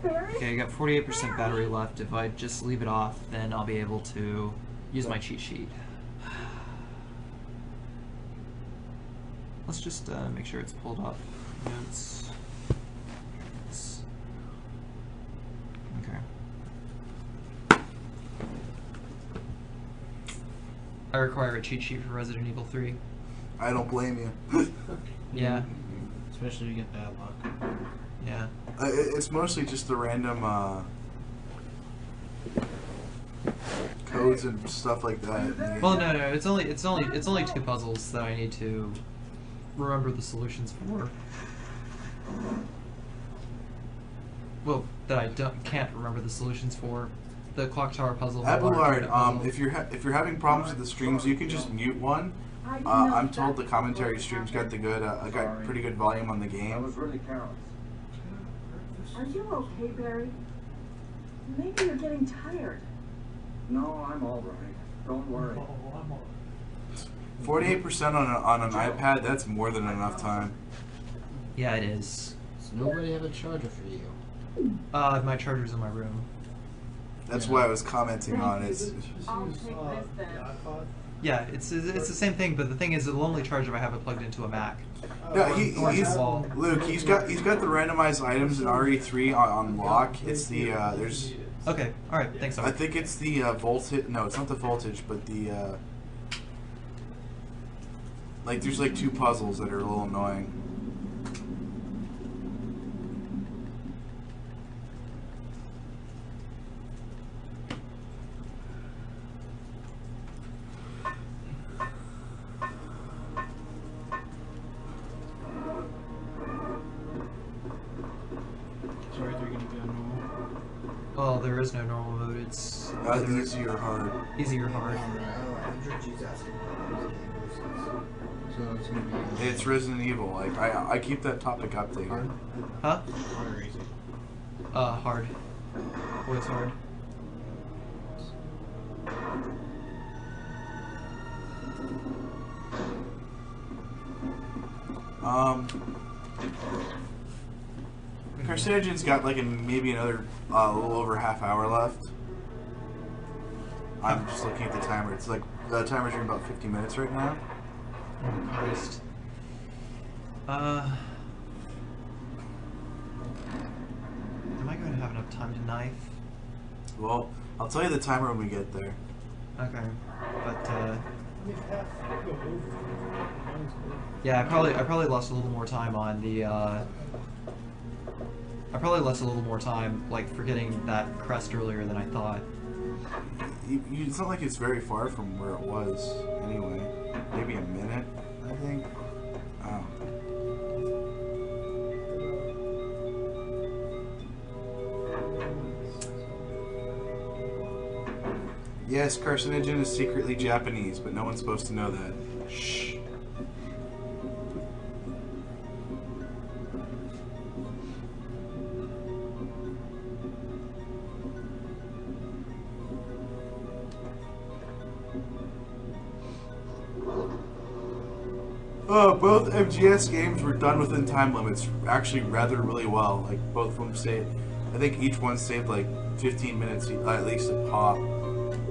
Okay, I got 48% battery left. If I just leave it off, then I'll be able to use my cheat sheet. Let's just make sure it's pulled up. Notes. Okay. I require a cheat sheet for Resident Evil 3.
I don't blame you.
Yeah.
Especially if you get bad luck.
Yeah.
It's mostly just the random codes and stuff like that.
Well, no, it's only 2 puzzles that I need to remember the solutions for. Well, that I can't remember the solutions for. The clock tower puzzle.
Abelard, if you're having problems with the streams, you can just mute one. I'm told the commentary stream's got got pretty good volume on the game.
That was really careless.
Are you okay, Barry? Maybe you're getting tired.
No, I'm all right. Don't worry.
48% on an iPad, that's more than enough time.
Yeah, it is.
Does nobody have a charger for you?
My charger's in my room.
That's why I was commenting on it.
I'll take this then.
Yeah, it's the same thing, but the thing is, it'll only charge if I have it plugged into a Mac.
Yeah, Luke. He's got the randomized items in RE3 on lock. It's the there's.
Okay, all right, thanks.
I think it's the voltage. No, it's not the voltage, but the like. There's like 2 puzzles that are a little annoying.
Well, there is no normal mode. It's
easy or hard.
Easy or hard.
She's asking about so it's gonna be.
It's Resident Evil. Like I keep that topic updated.
Hard?
Huh?
Hard or easy?
Hard. Always hard.
Carcinogen's got like maybe another little over half hour left. I'm just looking at the timer. It's like the timer's in about 50 minutes right now.
Oh Christ. Am I going to have enough time to knife?
Well, I'll tell you the timer when we get there.
Okay, but yeah, I probably lost a little more time on the I probably lost a little more time like forgetting that crest earlier than I thought.
It's not like it's very far from where it was anyway. Maybe a minute, I think. Oh. Yes, Carcinogen is secretly Japanese, but no one's supposed to know that. Shh. Both MGS games were done within time limits, actually rather really well. Like both of them saved, I think each one saved like 15 minutes at least a pop.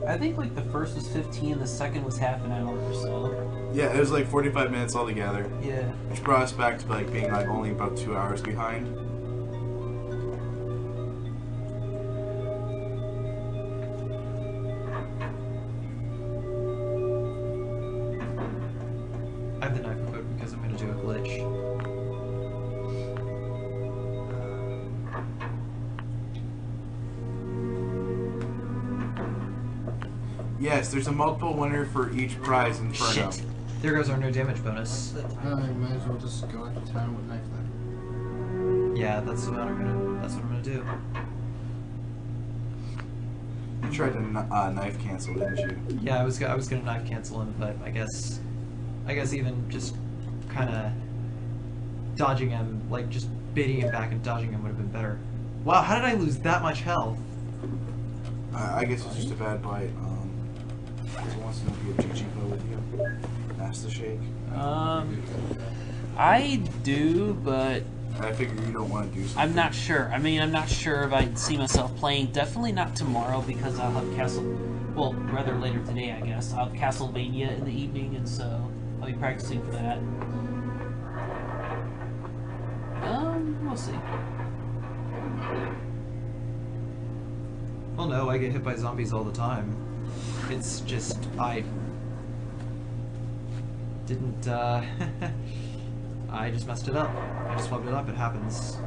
I think like the first was 15, the second was half an hour or so.
Yeah, it was like 45 minutes altogether.
Yeah.
Which brought us back to like being like only about 2 hours behind.
I have the knife equipped because I'm going to do a glitch.
Yes, there's a multiple winner for each prize in Inferno.
Shit. There goes our no damage bonus.
I might as well just go after town with knife then.
Yeah, that's what I'm gonna do.
You tried to knife cancel, didn't you?
Yeah, I was gonna knife cancel him, but I guess even just kind of dodging him, like just baiting him back and dodging him would have been better. Wow, how did I lose that much health?
I guess it's just a bad bite. Who wants to know if you have GG with you? Ask the shake.
I do, but
I figure you don't want to do something.
I'm not sure. I mean, I'm not sure if I'd see myself playing. Definitely not tomorrow because I'll have well, rather later today, I guess. I'll have Castlevania in the evening, and so I'll be practicing for that. We'll see.
Well, no, I get hit by zombies all the time. It's just, I didn't, I just messed it up. I just fucked it up, it happens.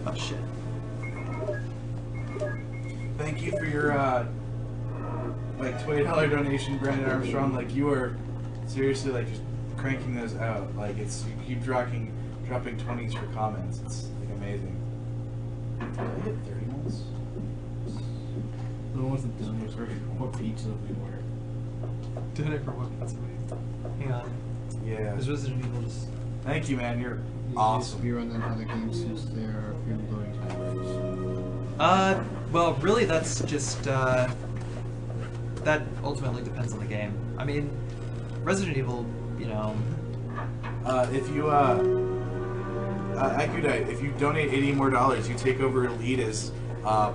Oh shit.
Thank you for your like $20 donation, Brandon Armstrong. Like you are seriously like just cranking those out. Like it's you keep dropping 20s for comments. It's like amazing. Did I hit 30 months?
No, it wasn't done. It was what pizza we were.
Did it for what pizza we? Hang on.
Yeah.
Is Resident Evil just...
Thank you, man. You're
You
awesome.
Just rerun them other games since they're loading time.
Well, really, that's just, that ultimately depends on the game. I mean, Resident Evil, you know...
If you, AGDQ, if you donate $80 more, you take over lead as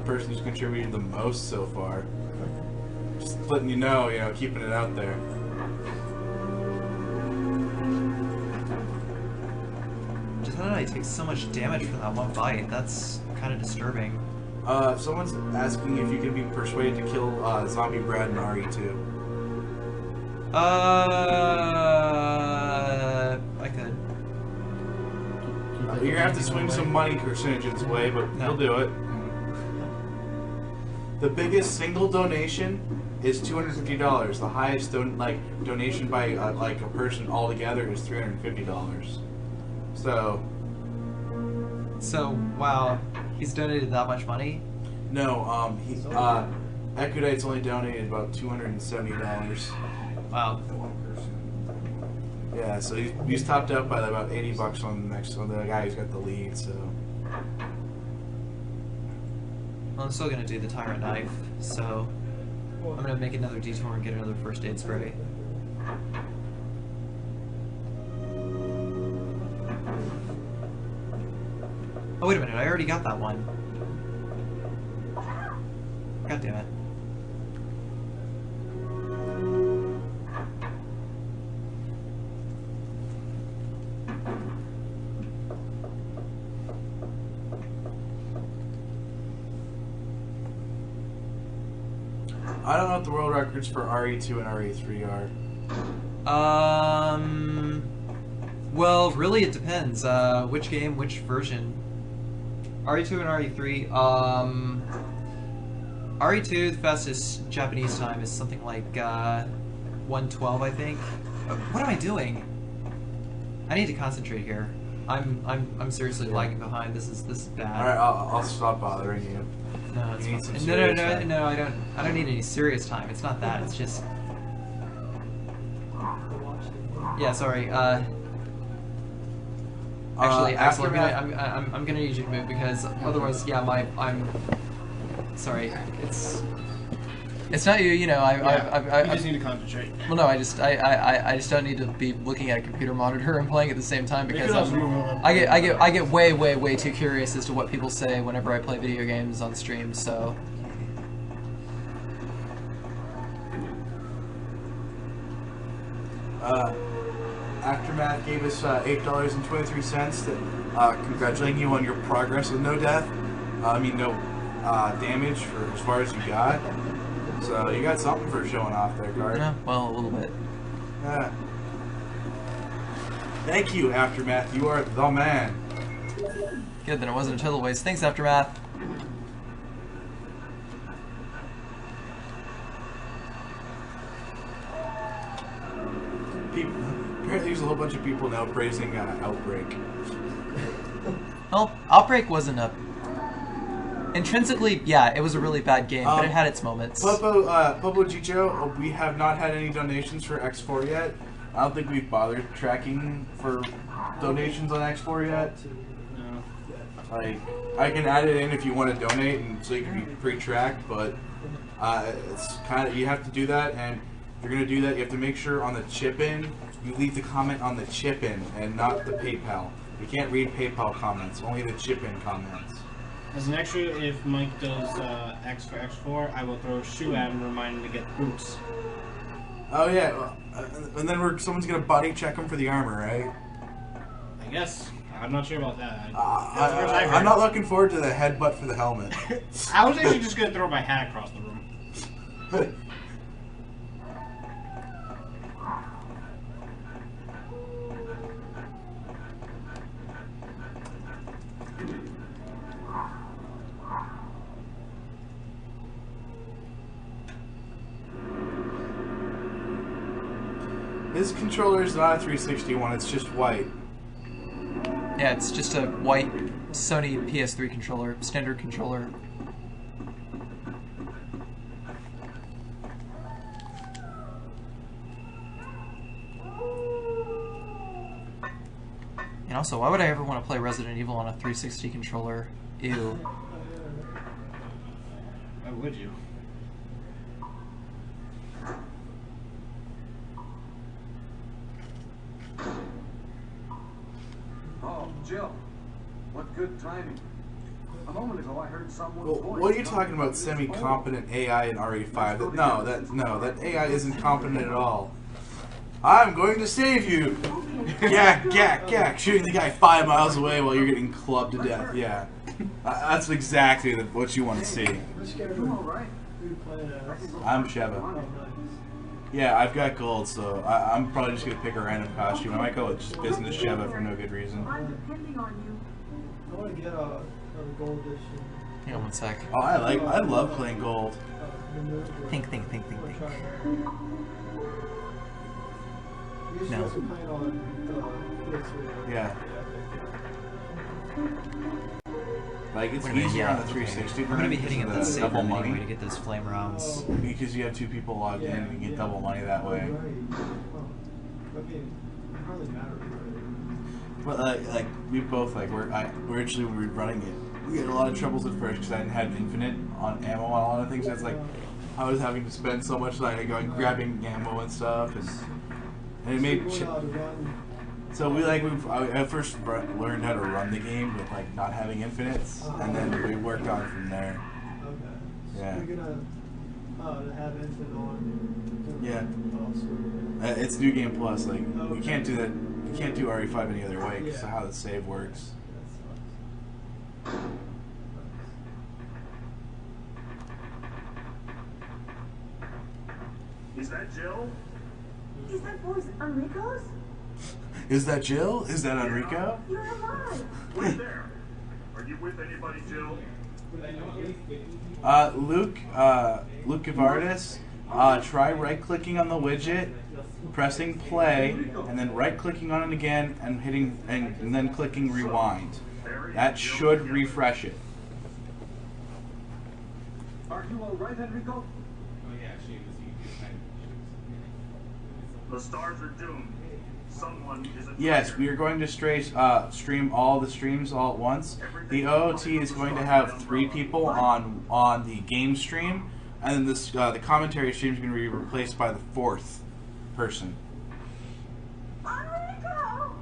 person who's contributed the most so far. Just letting you know, keeping it out there.
Just how did I take so much damage from that one bite? That's kind of disturbing.
Someone's asking if you can be persuaded to kill Zombie Brad and RE2.
I could.
You're gonna have to swing some money Carcinogen's way, but he'll do it. The biggest single donation is $250. The highest donation by like a person altogether is $350. So
wow, he's donated that much money?
no, Ecudite's only donated about $270.
Wow.
Yeah, so he's topped out by about $80 on the guy who's got the lead. So.
Well, I'm still gonna do the tyrant knife, so I'm gonna make another detour and get another first aid spray. Oh wait a minute, I already got that one. God damn it.
I don't know what the world records for RE2 and RE3
are. Well, really it depends. Which game, which version? RE2 and RE3. RE2, the fastest Japanese time is something like 112, I think. What am I doing? I need to concentrate here. I'm seriously lagging behind. This is bad.
All right, I'll stop bothering you.
No, it's
You need
fine.
some
No, I don't need any serious time. It's not that. It's just. Yeah, sorry. Actually, Axel, I'm gonna need you to move because otherwise, yeah, I'm sorry. It's not you. You know,
You just need to concentrate.
Well, no, I just don't need to be looking at a computer monitor and playing at the same time because I get way too curious as to what people say whenever I play video games on stream. So.
Aftermath gave us $8.23. Congratulating you on your progress with no death. No damage for as far as you got. So you got something for showing off there, Card.
Yeah, well, a little bit.
Yeah. Thank you, Aftermath. You are the man.
Good, then it wasn't a total waste. Thanks, Aftermath.
Apparently there's a whole bunch of people now praising Outbreak.
Well, Outbreak wasn't a... Intrinsically, yeah, it was a really bad game, but it had its moments.
Popo Gicho, we have not had any donations for X4 yet. I don't think we've bothered tracking for donations on X4 yet.
No.
Like, I can add it in if you want to donate, and so you can be pre-tracked, but it's kind of, you have to do that, and if you're going to do that, you have to make sure on the chip-in, you leave the comment on the chip-in and not the PayPal. You can't read PayPal comments, only the chip-in comments.
As an extra, if Mike does X for X4, I will throw a shoe at him and remind him to get boots.
Oh yeah, and then someone's gonna body check him for the armor, right?
I guess. I'm not sure about that.
I'm not looking forward to the headbutt for the helmet.
I was actually just gonna throw my hat across the room.
This controller is not a 360 one, it's just white.
Yeah, it's just a white Sony PS3 controller, standard controller. And also, why would I ever want to play Resident Evil on a 360 controller? Ew.
Why would you?
Oh, Jill. What good timing. A moment ago I heard someone's voice.
What are you talking about, semi-competent AI in RE5? No, that AI isn't competent at all. I'm going to save you! Gack, gack, gack, shooting the guy 5 miles away while you're getting clubbed to death. Yeah. That's exactly what you want to see. I'm Sheva. Yeah, I've got gold, so I'm probably just going to pick a random costume. I might go with just business Sheva for no good reason.
I'm depending on you.
I want to get a gold edition.
Hang on one sec.
Oh, I love playing gold.
Think.
You
No.
guys are playing on PS3.
Yeah. Like it's
Wait a minute,
easier
yeah,
on the
okay.
360.
I'm gonna be hitting
because
at
of
the
the
saber
double
anyway
money
to get those flame rounds.
because you have 2 people logged in and you get double money that way.
Right. I mean, it hardly matters.
But like we both we're actually when we were running it, we had a lot of troubles at first because I didn't have infinite on ammo on a lot of things. So it's like I was having to spend so much time going grabbing ammo and stuff, and it made. So I first learned how to run the game with like not having infinites, and then we worked on it from there.
Okay.
Yeah.
So you're gonna have infinite on.
Yeah. It's New Game Plus. Like you can't do that. You can't do RE5 any other way because of how the save works.
Is that Jill?
Is that voice Enrico's?
Is that Jill? Is that Enrico?
You're alive.
Wait there. Are you with anybody, Jill?
Luke Gavardis, try right-clicking on the widget, pressing play, and then right-clicking on it again, and hitting, and then clicking rewind. That should refresh it.
Are you all right, Enrico?
Oh yeah, she was.
The stars are doomed. Someone is a
Yes, we are going to stream all the streams all at once. The OOT is going to have 3 people on the game stream, and then this the commentary stream is going to be replaced by the 4th person.
Enrico!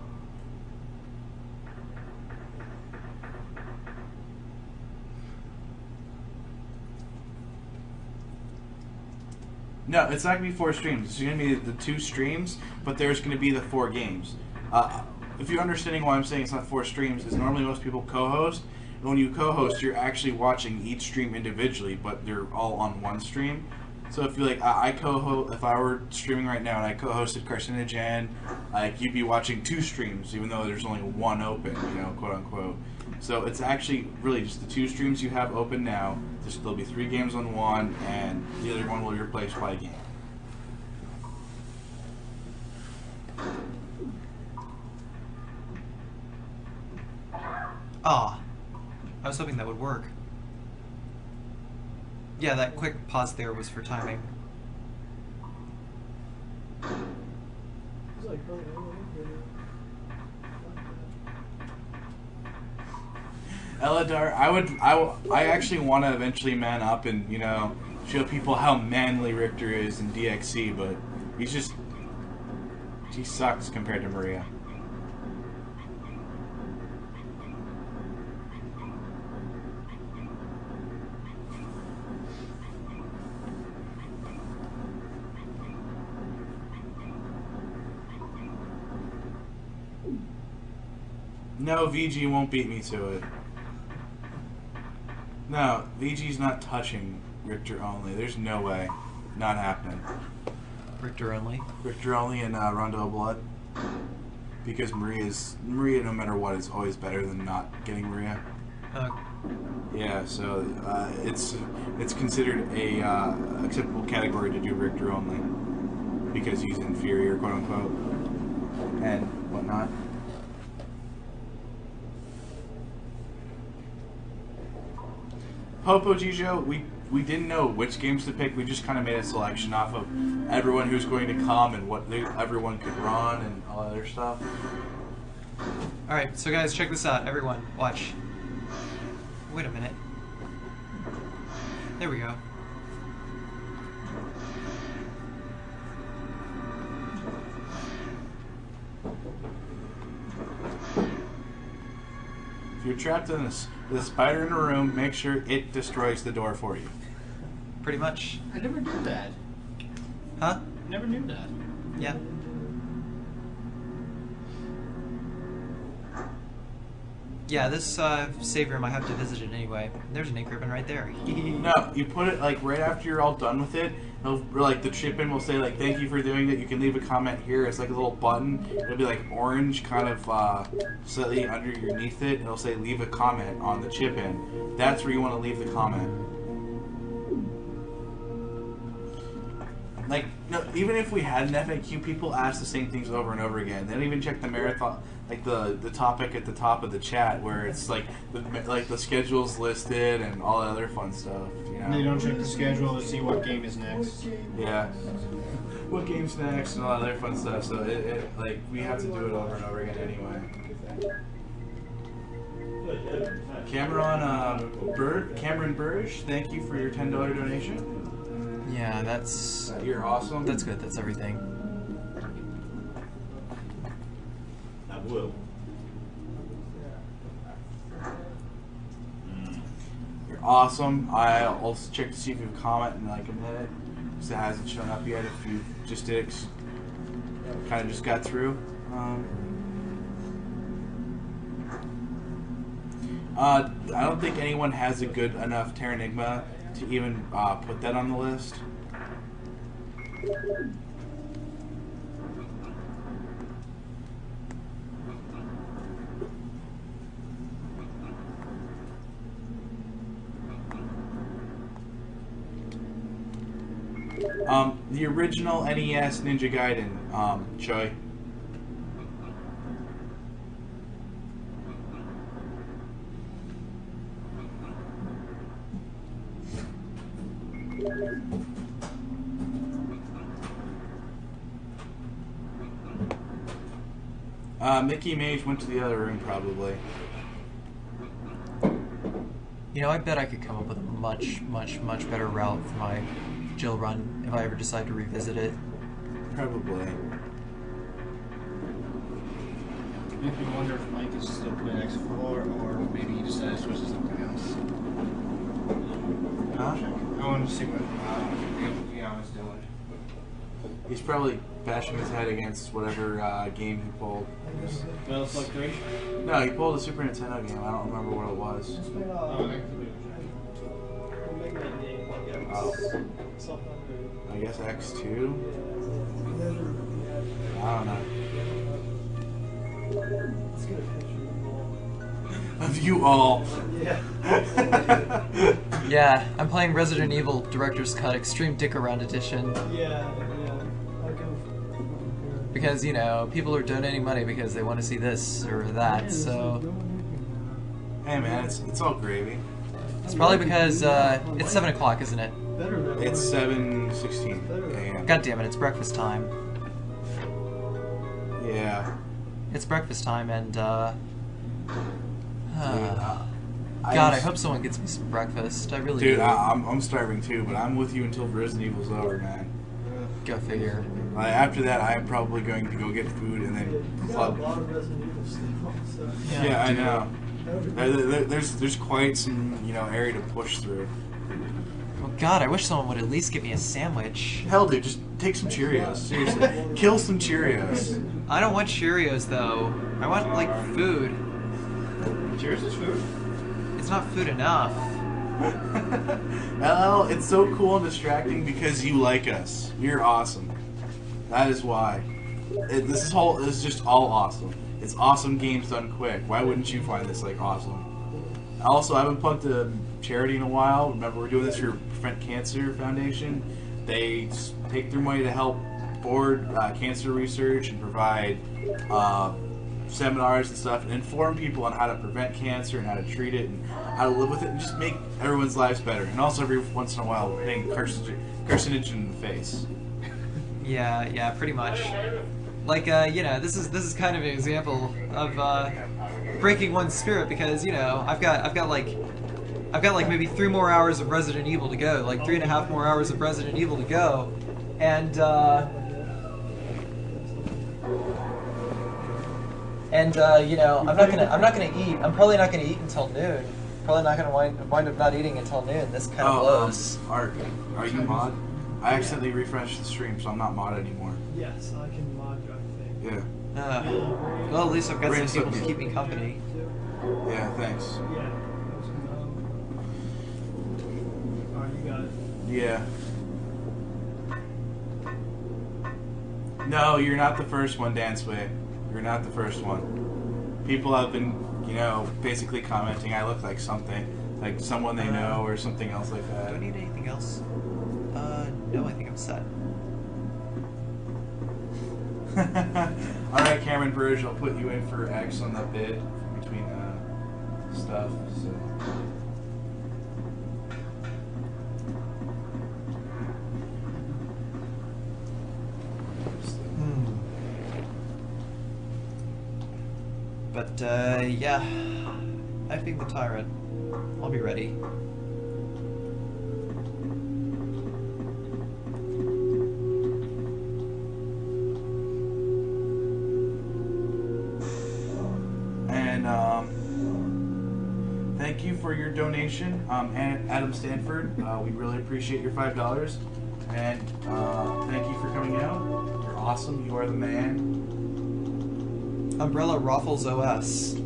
No, it's not going to be 4 streams. It's going to be the 2 streams, but there's going to be the 4 games. If you're understanding why I'm saying it's not 4 streams, is normally most people co-host. And when you co-host, you're actually watching each stream individually, but they're all on one stream. So if you're like, I co-host, if I were streaming right now and I co-hosted Carcinogen, like you'd be watching 2 streams, even though there's only one open, you know, quote unquote. So it's actually really just the 2 streams you have open now. There'll be 3 games on one, and the other one will be replaced by a game.
Ah, I was hoping that would work. Yeah, that quick pause there was for timing.
It's like,
Eladar, I actually want to eventually man up and, you know, show people how manly Richter is in DXC, but he sucks compared to Maria. No, VG won't beat me to it. No, VG's not touching Richter only. There's no way. Not happening.
Richter only?
Richter only and Rondo of Blood. Because Maria, no matter what, is always better than not getting Maria. Yeah, so it's considered a acceptable category to do Richter only. Because he's inferior, quote unquote. And whatnot. Popo Gijo, we didn't know which games to pick. We just kind of made a selection off of everyone who's going to come and what everyone could run and all that other stuff.
Alright, so guys, check this out. Everyone, watch. Wait a minute. There we go.
If you're trapped in this with a spider in a room, make sure it destroys the door for you.
Pretty much.
I never knew that.
Huh?
Never knew that.
Yeah. Yeah, this save room, I have to visit it anyway. There's an ink ribbon right there.
No, you put it like right after you're all done with it. It'll, like the chip-in will say like, "Thank you for doing it." You can leave a comment here. It's like a little button. It'll be like orange, kind of slightly underneath it. It'll say "Leave a comment" on the chip-in. That's where you want to leave the comment. Like, no, even if we had an FAQ, people ask the same things over and over again. They don't even check the marathon, like the topic at the top of the chat where it's like the schedule's listed and all that other fun stuff. You know.
They don't check the schedule to see what game is next.
Yeah. What game's next and all that other fun stuff. So it like we have to do it over and over again anyway. Cameron Burge, thank you for your $10 donation.
Yeah, that's...
You're awesome.
That's good, that's everything.
I will.
You're awesome. I'll also check to see if you have a comment in like a minute. Because it hasn't shown up yet if you just did kind of just got through. I don't think anyone has a good enough Terranigma to even put that on the list. The original NES Ninja Gaiden, Choi. Mickey Mage went to the other room, probably.
You know, I bet I could come up with a much, much, much better route for my Jill run if I ever decide to revisit it.
Probably.
Make me wonder if Mike is still playing X4 or maybe he decided to switch to something else.
Huh?
I want to see what Leon is doing.
He's probably bashing his head against whatever game he pulled.
Metal Slug 3?
No, he pulled a Super Nintendo game. I don't remember what it was. Oh. I guess X2? I don't know. Of you all.
Yeah.
Yeah, I'm playing Resident Evil Director's Cut Extreme Dick Around Edition.
Yeah.
Because, you know, people are donating money because they want to see this or that, so...
Hey man, it's all gravy.
It's probably because, it's 7 o'clock, isn't it?
It's 7:16 a.m.
God damn it, it's breakfast time.
Yeah.
It's breakfast time, and, God,
I
I hope someone gets me some breakfast. I really
Dude,
do.
I'm starving too, but I'm with you until Resident Evil's over, man.
Go figure.
After that, I'm probably going to go get food and then club. Yeah, I know. There's quite some, you know, area to push through.
Oh God, I wish someone would at least give me a sandwich.
Hell, dude, just take some Cheerios. Seriously, kill some Cheerios.
I don't want Cheerios though. I want like food.
Cheerios is food?
It's not food enough.
Well, it's so cool and distracting because you like us. You're awesome. That is why. This is just all awesome. It's awesome games done quick. Why wouldn't you find this like awesome? Also, I haven't plugged a charity in a while. Remember, we're doing this for Prevent Cancer Foundation. They take their money to help board cancer research and provide seminars and stuff and inform people on how to prevent cancer and how to treat it and how to live with it and just make everyone's lives better. And also every once in a while hitting carcinogen in the face.
Yeah, pretty much. Like, you know, this is kind of an example of breaking one's spirit because, you know, I've got like maybe 3 more hours of Resident Evil to go, like 3.5 more hours of Resident Evil to go, and you know, I'm not gonna eat. I'm probably not gonna eat until noon. Probably not gonna wind up not eating until noon. This kind of blows.
Art, are you mod? I accidentally refreshed the stream, so I'm not mod anymore.
Yes, I can mod you, I think.
Yeah.
Well, at least I've got some
Raise
people
up.
to keep me company.
Yeah, thanks.
Yeah. Alright, you got it.
Yeah. No, you're not the first one, Danceway. You're not the first one. People have been, you know, basically commenting I look like something. Like someone they know or something else like that.
Do I need anything else? No, I think I'm set.
Alright, Cameron Burge, I'll put you in for X on the bid between stuff. So.
But, yeah. I think the Tyrant. I'll be ready.
And, thank you for your donation, Adam Stanford. We really appreciate your $5. And, thank you for coming out. You're awesome. You are the man.
Umbrella Raffles OS.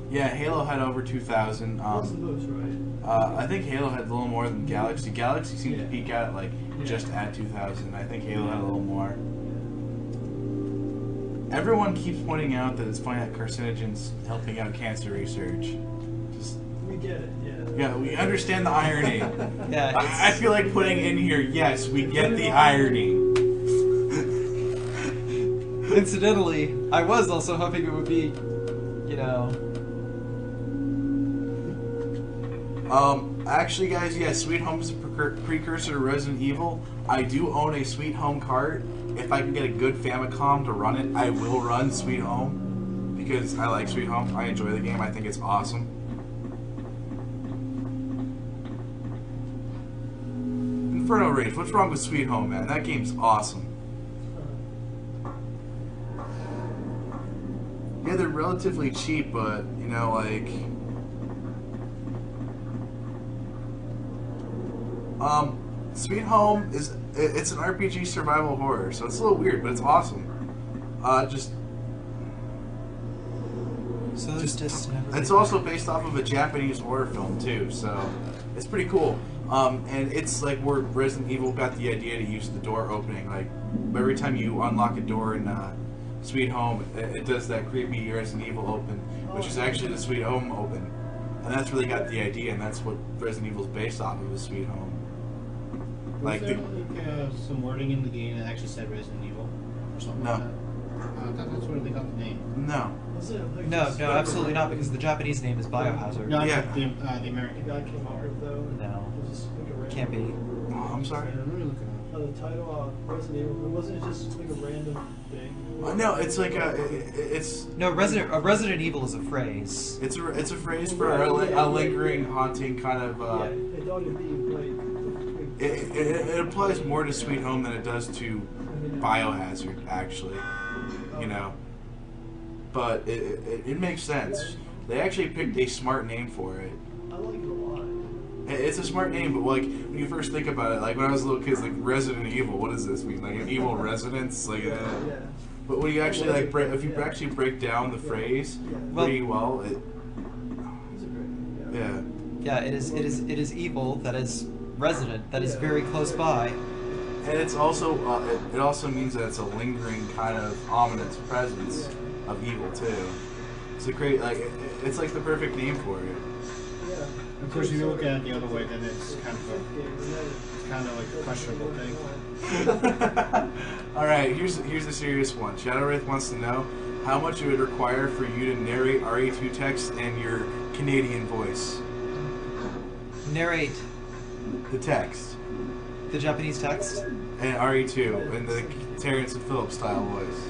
Yeah, Halo had over 2,000.
What's the most, right?
I think Halo had a little more than Galaxy. Galaxy seemed to peak out at just at 2,000. I think Halo had a little more. Everyone keeps pointing out that it's funny that carcinogens helping out cancer research. Just
We get it, yeah.
yeah, we understand the irony.
Yeah,
I feel like putting in here. Yes, we get the irony.
Incidentally, I was also hoping it would be, you know...
Actually, guys, yeah, Sweet Home is a precursor to Resident Evil. I do own a Sweet Home cart. If I can get a good Famicom to run it, I will run Sweet Home. Because I like Sweet Home. I enjoy the game. I think it's awesome. Inferno Rage, what's wrong with Sweet Home, man? That game's awesome. Yeah, they're relatively cheap, but, you know, like... Sweet Home it's an RPG survival horror, so it's a little weird, but it's awesome. It's also based off of a Japanese horror film too, so it's pretty cool. And it's like where Resident Evil got the idea to use the door opening. Like every time you unlock a door in Sweet Home, it does that creepy Resident Evil open, which is actually the Sweet Home open, and that's where they got the idea, and that's what Resident Evil is based off of, is Sweet Home.
Was there some wording in the game that actually said Resident Evil or something like that? I thought that's where they got the name.
No.
No, absolutely not, because the Japanese name is Biohazard.
No, yeah. The American
guy came up with though.
No. Can't be.
Oh, I'm sorry.
The title Resident Evil, wasn't it just like a random thing?
No, it's like
No, Resident Evil is a phrase.
It's a phrase for a lingering, haunting kind of.
Yeah, they thought it'd be like.
It applies more to Sweet Home than it does to Biohazard, actually. You know, but it makes sense. They actually picked a smart name for it.
I like it a lot.
It's a smart name, but like when you first think about it, like when I was a little kid, like Resident Evil, what does this mean? Like an evil residence, like. But when you actually like if you actually break down the phrase pretty well, yeah.
Yeah, it is evil that is resident, that is very close by.
And it's also it also means that it's a lingering kind of ominous presence of evil too. It's a great it's like the perfect name for it.
Of course, if you look at it the other way, then it's kind of like a questionable thing.
All right, here's a serious one. Shadowwraith wants to know how much it would require for you to narrate RE2 text in your Canadian voice.
Narrate
the text.
The Japanese text?
And RE2 in the Terrence and Phillips style voice.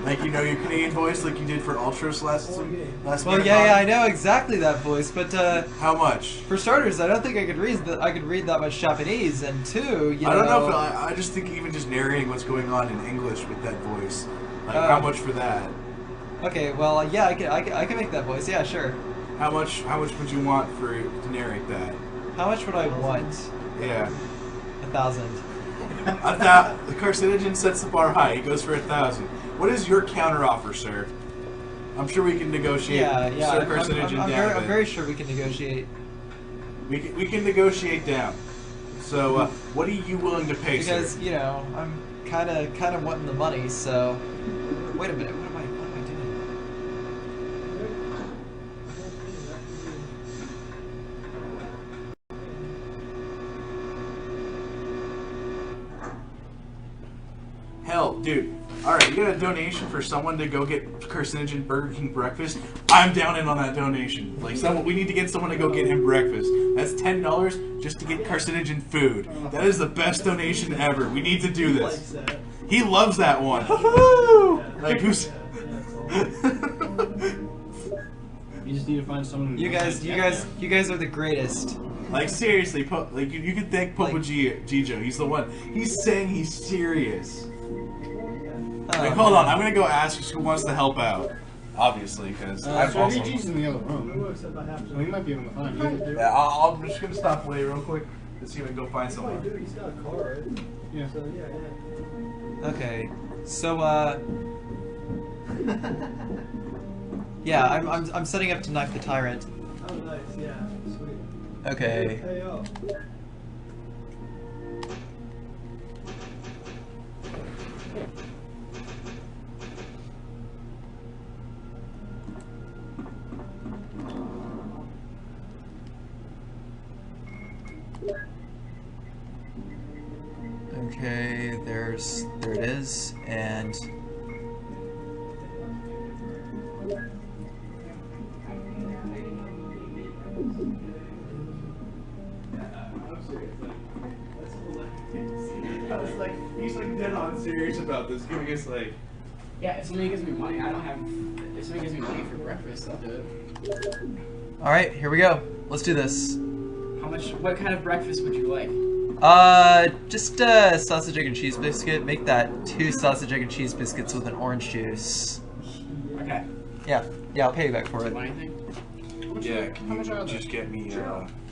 Like you know your Canadian voice, like you did for Ultros last
Well,
marathon?
yeah, I know exactly that voice, but
How much?
for starters, I don't think I could read that much Japanese, and two, you know.
I don't know if I just think even just narrating what's going on in English with that voice, like how much for that?
Okay, well, yeah, I can make that voice. Yeah, sure.
How much would you want to narrate that?
How much would I want?
Yeah.
1,000.
The Carcinogen sets the bar high. He goes for 1,000. What is your counter offer, sir? I'm sure we can negotiate.
Yeah.
Sir Carcinogen down.
I'm very sure we can negotiate.
We can negotiate down. So, what are you willing to pay,
Because
sir?
you know, I'm kind of wanting the money. So, wait a minute. What am I doing?
Hell, dude. Alright, you got a donation for someone to go get Carcinogen Burger King breakfast? I'm down in on that donation. Like, we need to get someone to go get him breakfast. That's $10 just to get Carcinogen food. That is the best donation ever. We need to do this. He loves that one. Like, who's...
You just need to find someone.
You guys are the greatest.
Like, seriously, like, you can thank Popo Gijo. He's the one. He's saying he's serious. Like, hold on, I'm gonna go ask who wants to help out. Obviously, because I'm also...
RGG's in the other room. So he might be able to find you.
Yeah, I'm just gonna stop away real quick to see if I can go find someone.
He's got a car, right?
Yeah.
So, yeah.
Okay, so yeah, I'm setting up to knife the tyrant.
Oh, nice, yeah. Sweet.
Okay.
Hey, yo.
Okay, there it is, and
He's like dead on serious about this, giving us like...
Yeah, if somebody gives me money, I don't have... If somebody gives me money for breakfast, I'll do it.
alright, here we go. Let's do this.
How much... What kind of breakfast would you like?
Just a sausage, egg, and cheese biscuit. Make that 2 sausage, egg, and cheese biscuits with an orange juice.
Okay.
Yeah, I'll pay you back for it.
Want anything?
Yeah, can you just get me,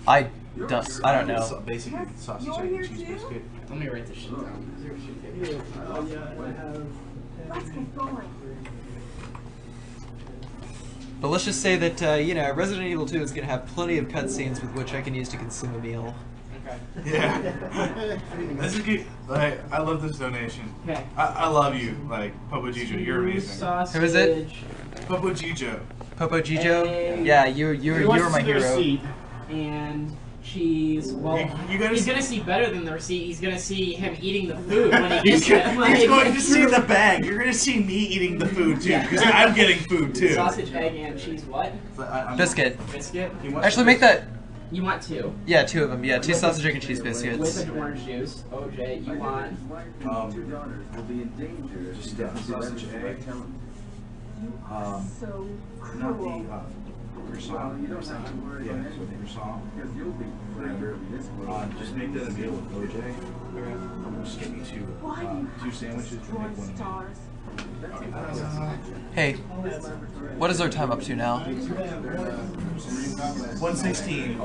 I don't know.
Basically, sausage, egg, and cheese biscuit.
Let me write this shit down.
Oh, yeah, I have...
Let's get going.
But let's just say that, you know, Resident Evil 2 is going to have plenty of cutscenes with which I can use to consume a meal.
Okay.
Yeah. This is good. Like, I love this donation.
Okay.
I love you, like, Popo Gijo. You're amazing.
Sausage.
Who is it?
Popo Gijo.
Popo Gijo?
Egg.
Yeah, you were my hero.
And cheese. Well,
You gotta
he's
see-
gonna see better than the receipt. He's gonna see him eating the food when he gets it.
He's going to see the bag. You're going to see me eating the food, too, because I'm getting food, too.
Sausage, egg, and cheese. What?
Biscuit.
Biscuit.
Actually, make that...
You want 2.
Yeah, 2 of them. Yeah, 2 sausage, egg, and cheese
With
biscuits.
an orange juice. OJ, you want...
Two daughters will be in danger.
Just sausage, egg.
So
Not the,
cruel.
croissant.
You don't have to worry
Yeah,
about
so the croissant.
because you'll be forever in this world.
Just make that a meal with OJ. Just get me 2 sandwiches and make one.
Stars.
Hey, what is our time up to now?
116.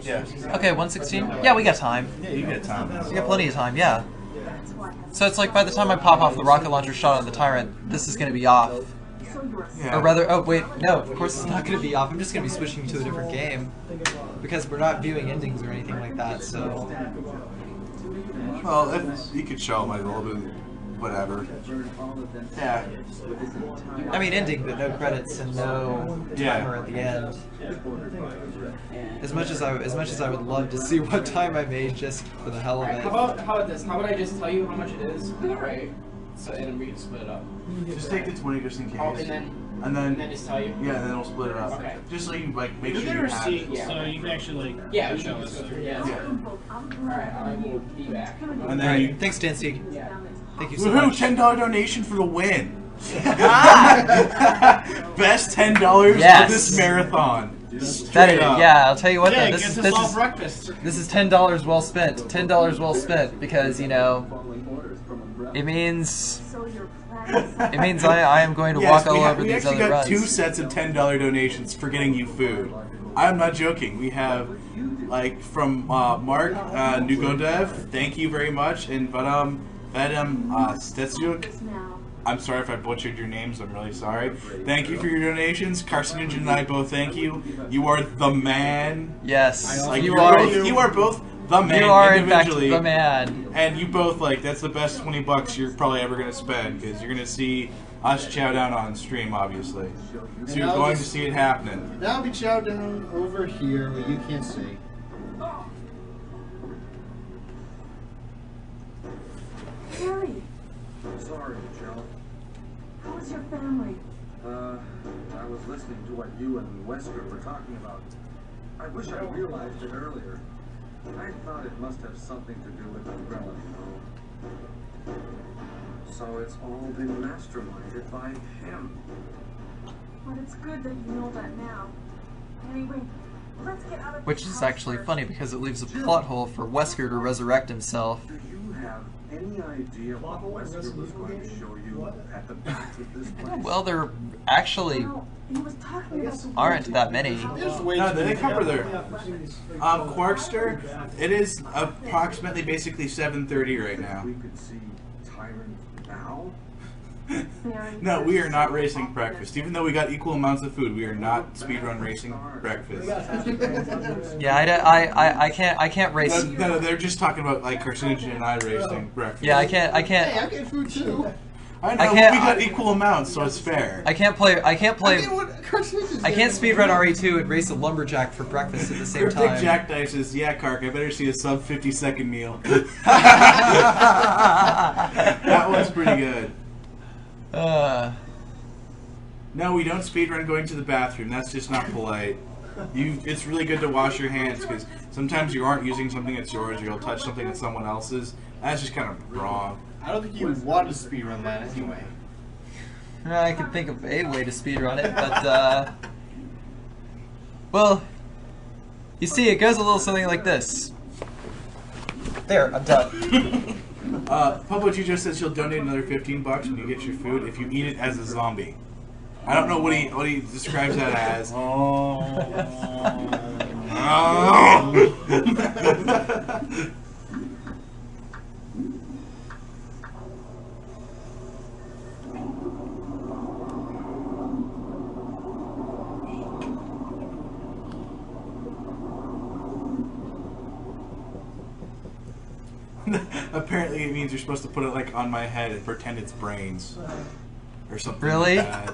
Yeah.
Okay, 116? Yeah, we got time.
Yeah, you get time.
We got plenty of time, yeah. So it's like by the time I pop off the rocket launcher shot on the tyrant, this is going to be off.
So you're a
Yeah.
Or rather, oh wait, no, of course it's not going to be off. I'm just going to be switching to a different game. Because we're not viewing endings or anything like that, so...
Well, if you could show like a little bit, whatever. Yeah.
I mean ending, but no credits and no timer at the end. As much as I would love to see what time I made just for the hell of it.
How about this? How about I just tell you how much it is, and right? So and then we can split it up.
Just take the 20 just in case.
Oh, and then just tell you.
Yeah, and then we'll split it up.
Okay.
Just so you like make
You
sure
get a
you have
receipt,
it.
so you can actually like
Yeah, we
show
can
us.
just go through. Yeah.
Yeah.
All right, I will be back.
And then
Alright,
you,
thanks, Dancy.
Yeah.
Thank you so
Woohoo!
much.
$10 donation for the win. Best $10
Yes.
for this marathon.
That
Straight
is,
up.
yeah, I'll tell you what.
Yeah,
though,
it gets us all breakfast.
This is $10 well spent. $10 well spent because, you know, it means
So your plans.
it means I am going to
Yes,
walk all over
we
these
actually
other
got
runs.
2 sets of $10 donations for getting you food. I'm not joking. We have, like, from Mark Nugodev, thank you very much, and Vadam Stetsuk.
Now.
I'm sorry if I butchered your names. I'm really sorry. Thank you for your donations. Carcinogen and I both thank you. You are the man.
Yes,
Like,
you
you're
are.
both, you are both the man
You are in fact
individually.
the man.
And you both, like, that's the best $20 you're probably ever going to spend, because you're going to see us chow down on stream, obviously. So you're
I'll
going to
just-
see it happening.
Now be chow down over here where you can't see.
Harry,
Sorry, Jill.
how is your family?
I was listening to what you and Wesker were talking about. I wish I realized it earlier. I thought it must have something to do with Umbrella, you know. So it's all been masterminded by him.
But it's good that you know that now. Anyway, let's get out of
Which
this
is
house
actually
first.
funny because it leaves a plot hole for Wesker to resurrect himself.
Do you have any idea what Wesker was going to show you at the back of this place?
Well, there actually
No, he was talking about the
aren't that many.
No, they cover their Quarkster. It is approximately basically 7:30 right now.
We could see Tyrant now?
No, we are not racing breakfast. Even though we got equal amounts of food, we are not speedrun racing breakfast.
Yeah, I can't race.
No, they're just talking about like Carcinogen and I racing breakfast.
Yeah, I can't.
Hey, I get food too.
I know,
I can't-
we got equal amounts, so it's fair.
I can't
what Carcinogen's
I can't speedrun RE2 and race a lumberjack for breakfast at the same
Big
time.
Jack Dice says, yeah, Kark, I better see a sub 50-second meal. That one's pretty good. No, we don't speedrun going to the bathroom. That's just not polite. It's really good to wash your hands, because sometimes you aren't using something that's yours, or you'll touch something that's someone else's. That's just kind of wrong.
I don't think you would want to speedrun that anyway.
I can think of a way to speedrun it, but well, you see, it goes a little something like this. There, I'm done.
Pablo G just says he'll donate another $15 when you get your food if you eat it as a zombie. I don't know what he describes that as. Apparently it means you're supposed to put it like on my head and pretend it's brains. Or something
Really?
like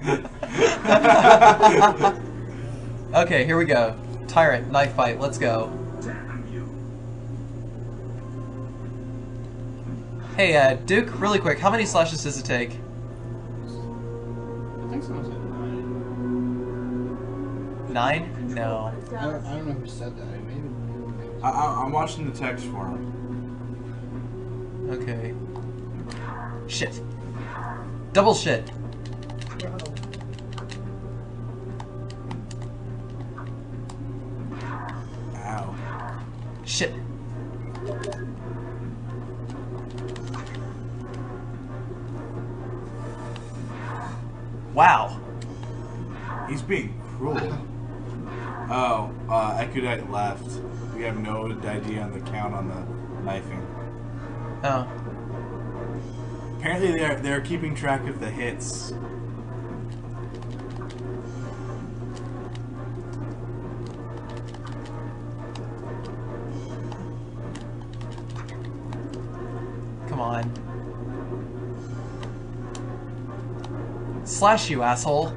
that.
Okay, here we go. Tyrant, knife fight, let's go. Hey, Duke, really quick, how many slashes does it take?
I think someone said 9.
9? No.
I don't know who said that. Maybe.
I'm watching the text for him.
Okay. Shit. Double shit.
Ow.
Shit. Wow.
He's being cruel. Oh, Ekudite left. We have no idea on the count on the knifing.
Oh.
Apparently they're keeping track of the hits.
Come on. Slash you, asshole.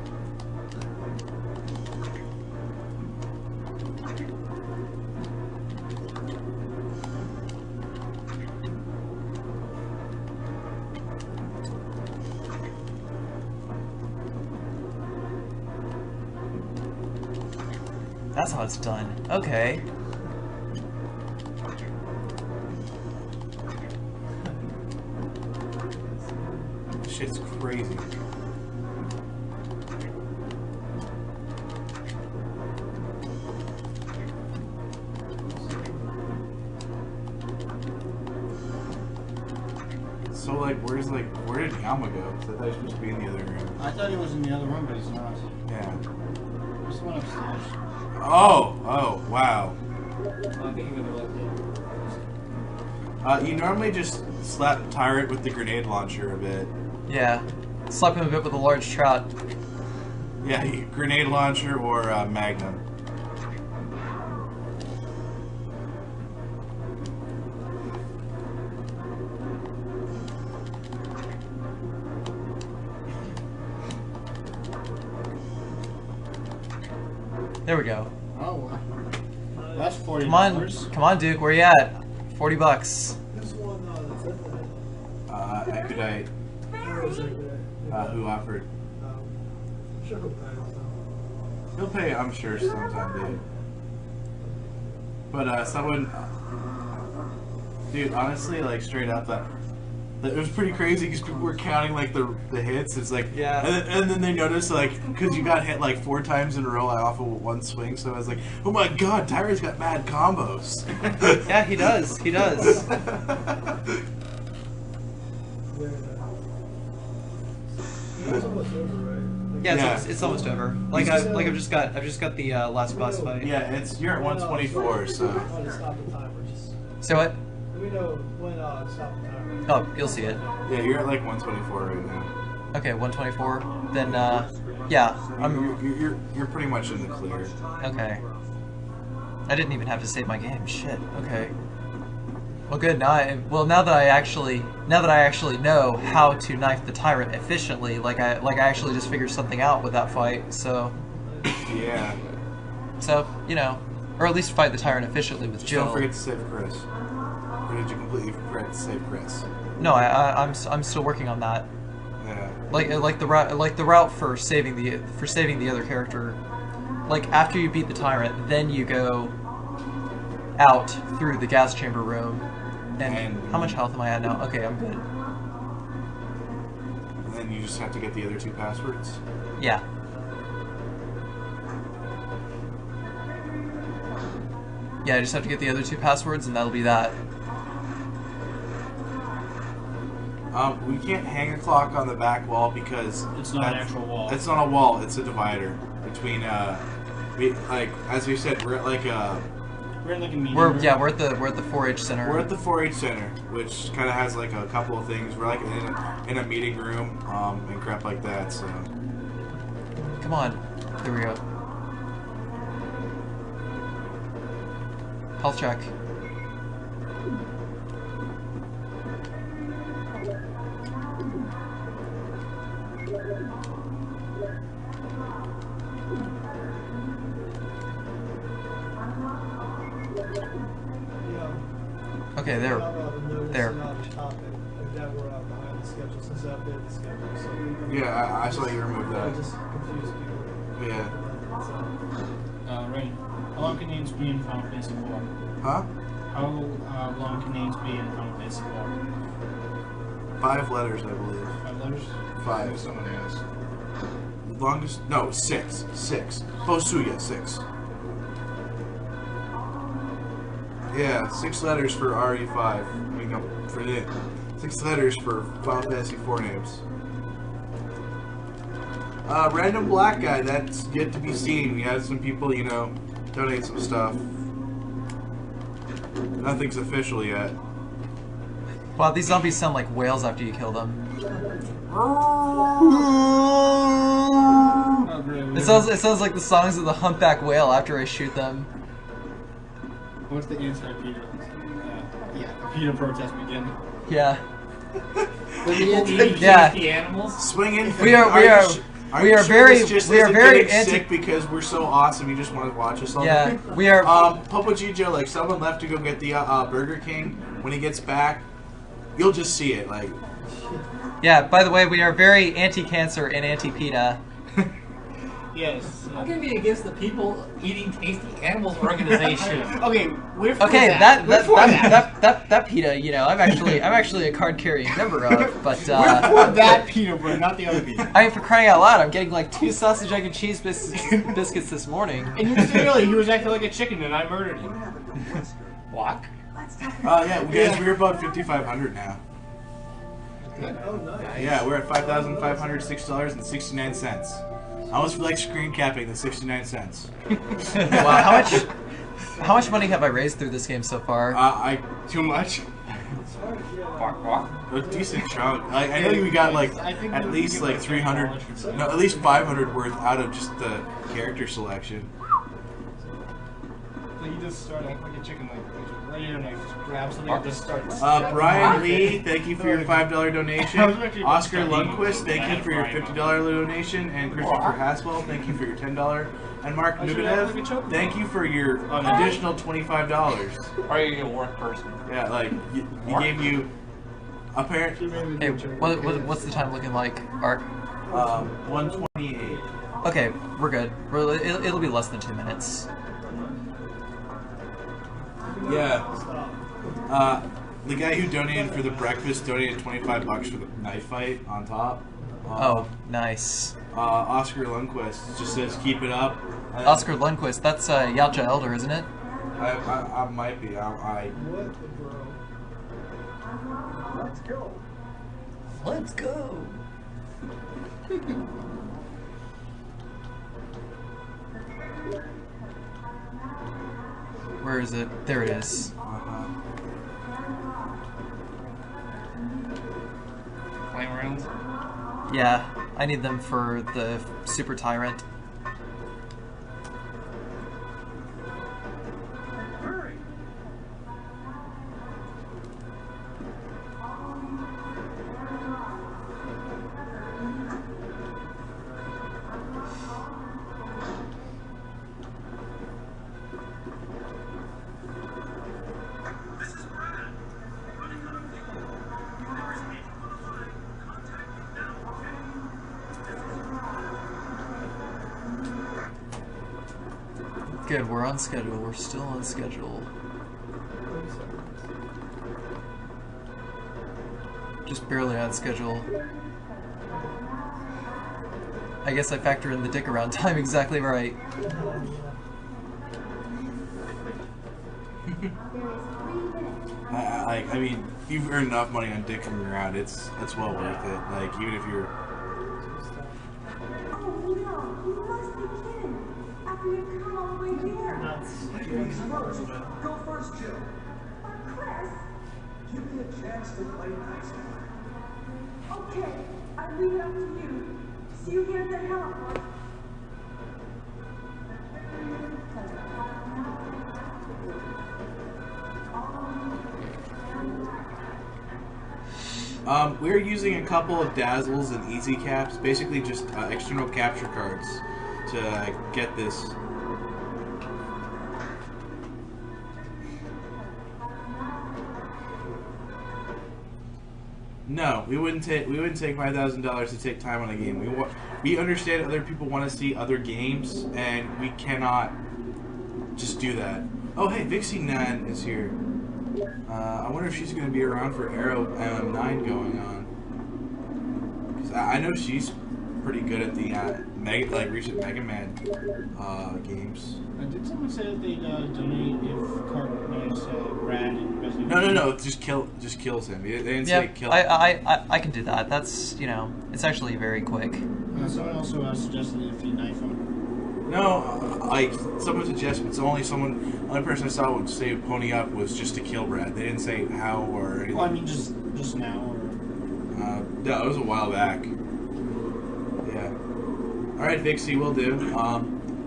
That's how it's done. Okay.
shit's crazy. So where did Yama go? 'Cause I thought he was supposed to be in the other room.
I thought he was in the other room, but he's not.
Yeah.
There's one upstairs.
Oh, wow.
I think he would have left it.
You normally just slap Tyrant with the grenade launcher a bit.
Yeah. Slap him a bit with a large trout.
Yeah, grenade launcher or Magnum.
There we go.
Oh, wow. That's $40.
Come on, Duke. Where you at? $40.
This one, that's it.
Ekudite.
Where is it?
Who offered?
I'm sure he'll pay.
He'll pay, I'm sure, sometime, dude. But someone, dude, honestly, like straight up, that it was pretty crazy because people were counting like the hits. It's like,
yeah,
and then they noticed like because you got hit like 4 times in a row off of one swing. So I was like, oh my god, Tyrant's got mad combos.
Yeah, he does. He does.
It's almost over, right?
Yeah, it's almost over. Like I've just got the last boss fight.
Yeah, you're at 124, so.
When to stop the timer, just.
So what?
Let me know when to stop the timer.
Oh, you'll see it.
Yeah, you're at like 124 right now.
Okay, 124. Then yeah,
you're pretty much in the clear.
Okay. I didn't even have to save my game. Shit. Okay. Well, good. Now that I actually know how to knife the tyrant efficiently, like I actually just figured something out with that fight. So.
Yeah.
So or at least fight the tyrant efficiently with Jill.
Don't forget to save Chris. Or did you completely forget to save Chris?
No, I'm still working on that.
Yeah.
Like the route for saving the other character. Like after you beat the tyrant, then you go out through the gas chamber room. And how much health am I at now? Okay, I'm good.
And then you just have to get the other 2 passwords?
Yeah. Yeah, I just have to get the other 2 passwords and that'll be that.
We can't hang a clock on the back wall because
it's not an actual wall.
It's not a wall, it's a divider between like as we said, we're at like
we're in like a meeting
room.
We're
at the 4-H center.
We're at the 4-H center, which kind of has like a couple of things. We're like in a meeting room and crap like that. So
come on, here we go. Health check. Okay, there.
Yeah, I saw you remove that.
Just confused people.
Yeah.
Right. How long can names be in Final Fantasy 4?
Huh?
How long can names be in Final Fantasy 4?
5 letters, I believe.
5 letters?
5.
Someone asked.
Longest? No, 6. 6. Bosuya, 6. Yeah, 6 letters for RE5. I mean, no, for it. 6 letters for Final Fantasy 4 names. Random black guy, that's yet to be seen. We had some people, donate some stuff. Nothing's official yet.
Wow, these zombies sound like whales after you kill them. It sounds like the songs of the humpback whale after I shoot them.
What's the anti-Peter? Peter protest begin.
Yeah.
Yeah. The animals.
Swing in.
We are very
sick because we're so awesome. You just want to watch us all.
Yeah, we are.
Papa Gijo, like someone left to go get the Burger King. When he gets back, you'll just see it. Like.
Yeah. By the way, we are very anti-cancer and anti-PETA.
Yes.
I'm gonna be against the people eating tasty animals organization.
Okay, we're for
Okay,
that.
that PETA, you know, I'm actually a card carrying member of, but
we're for that PETA, but not the other PETA.
I mean, for crying out loud, I'm getting like 2 sausage, egg, and cheese biscuits this morning.
And you said earlier he was acting like a chicken, and I murdered him.
Walk.
Yeah, guys, we're above 5,500 now.
Oh, nice.
Yeah, we're at $5,506.69. I almost feel like screen capping the 69 cents.
Wow, how much money have I raised through this game so far?
Too much.
Walk, walk.
A decent chunk. Like, I know we got like at least like 300, no, at least 500 worth out of just the character selection.
Like you just start acting like a chicken, like right here, and like just grab something and just start.
Brian Lee, thank you for your $5 donation. Oscar Lundquist, thank you for your $50 donation. And Christopher Haswell, thank you for your $10. And Mark Nugadev, thank you for your additional $25.
Are you a work person?
Yeah, like, he gave you apparently.
Hey, what's the time looking like, Art?
1:28.
Okay, we're good. It'll be less than 2 minutes.
Yeah. The guy who donated for the breakfast donated $25 for the knife fight on top.
Oh, nice.
Oscar Lundquist just says keep it up.
Oscar Lundquist, that's Yacha Elder, isn't it?
I might be.
What the bro?
Let's go.
Let's go. Where is it? There it is.
Flame rounds?
Yeah, I need them for the Super Tyrant.
Hurry.
Good, we're on schedule. We're still on schedule. Just barely on schedule. I guess I factor in the dick around time exactly right.
I mean, you've earned enough money on dicking around. It's well worth it. Like, even if you're.
Oh no, you must be kidding. After you've come all the way here.
Go first, Jill.
But Chris.
Give me a chance to play nice now.
Okay, I leave it up to you. See you here at the heliport.
We're using a couple of Dazzles and Easy Caps, basically just external capture cards to get this. No, we wouldn't take $5,000 to take time on a game. We understand other people want to see other games, and we cannot just do that. Oh, hey, Vixie Nan is here. I wonder if she's going to be around for Arrow MM9 going on. 'Cause I know she's pretty good at the recent Mega Man games.
Did someone say that they'd donate if Brad and Resident
No, it just kills him. They didn't say kill him.
I can do that. That's, you know, it's actually very quick.
Someone also suggested if you knife him.
No, someone suggested, but the only person I saw would say pony up was just to kill Brad. They didn't say how or anything.
Well, I mean, just now, or...
No, it was a while back. Yeah. Alright, Vixie, will do.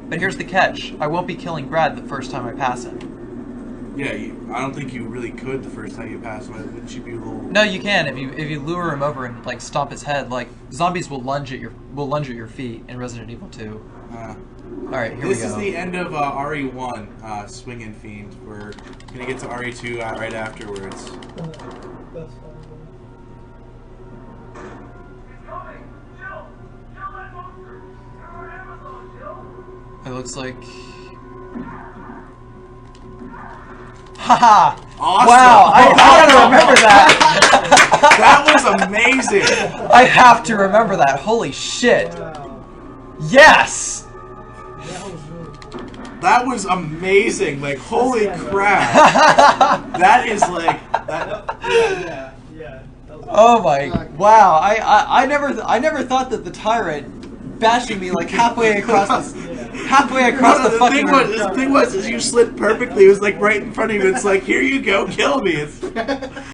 But here's the catch. I won't be killing Brad the first time I pass him.
Yeah, I don't think you really could the first time you pass him. Wouldn't you be a little...
No, you can. If you lure him over and, like, stomp his head, like, zombies will lunge at your feet in Resident Evil 2. Alright, here we go.
This is the end of RE1, Swingin' Fiend. We're gonna get to RE2 right afterwards.
That's fine.
It's coming! Jill! Kill that monster! You're Amazon, Jill!
it looks like. Haha!
Awesome.
Wow, I gotta remember that.
That was amazing.
I have to remember that. Holy shit! Yes.
That was amazing. Like, holy crap. That is like that.
Oh my! Wow! I never thought that the tyrant bashing me like halfway across the fucking.
The thing was, is you slid perfectly. It was like right in front of you. It's like, here you go, kill me. It's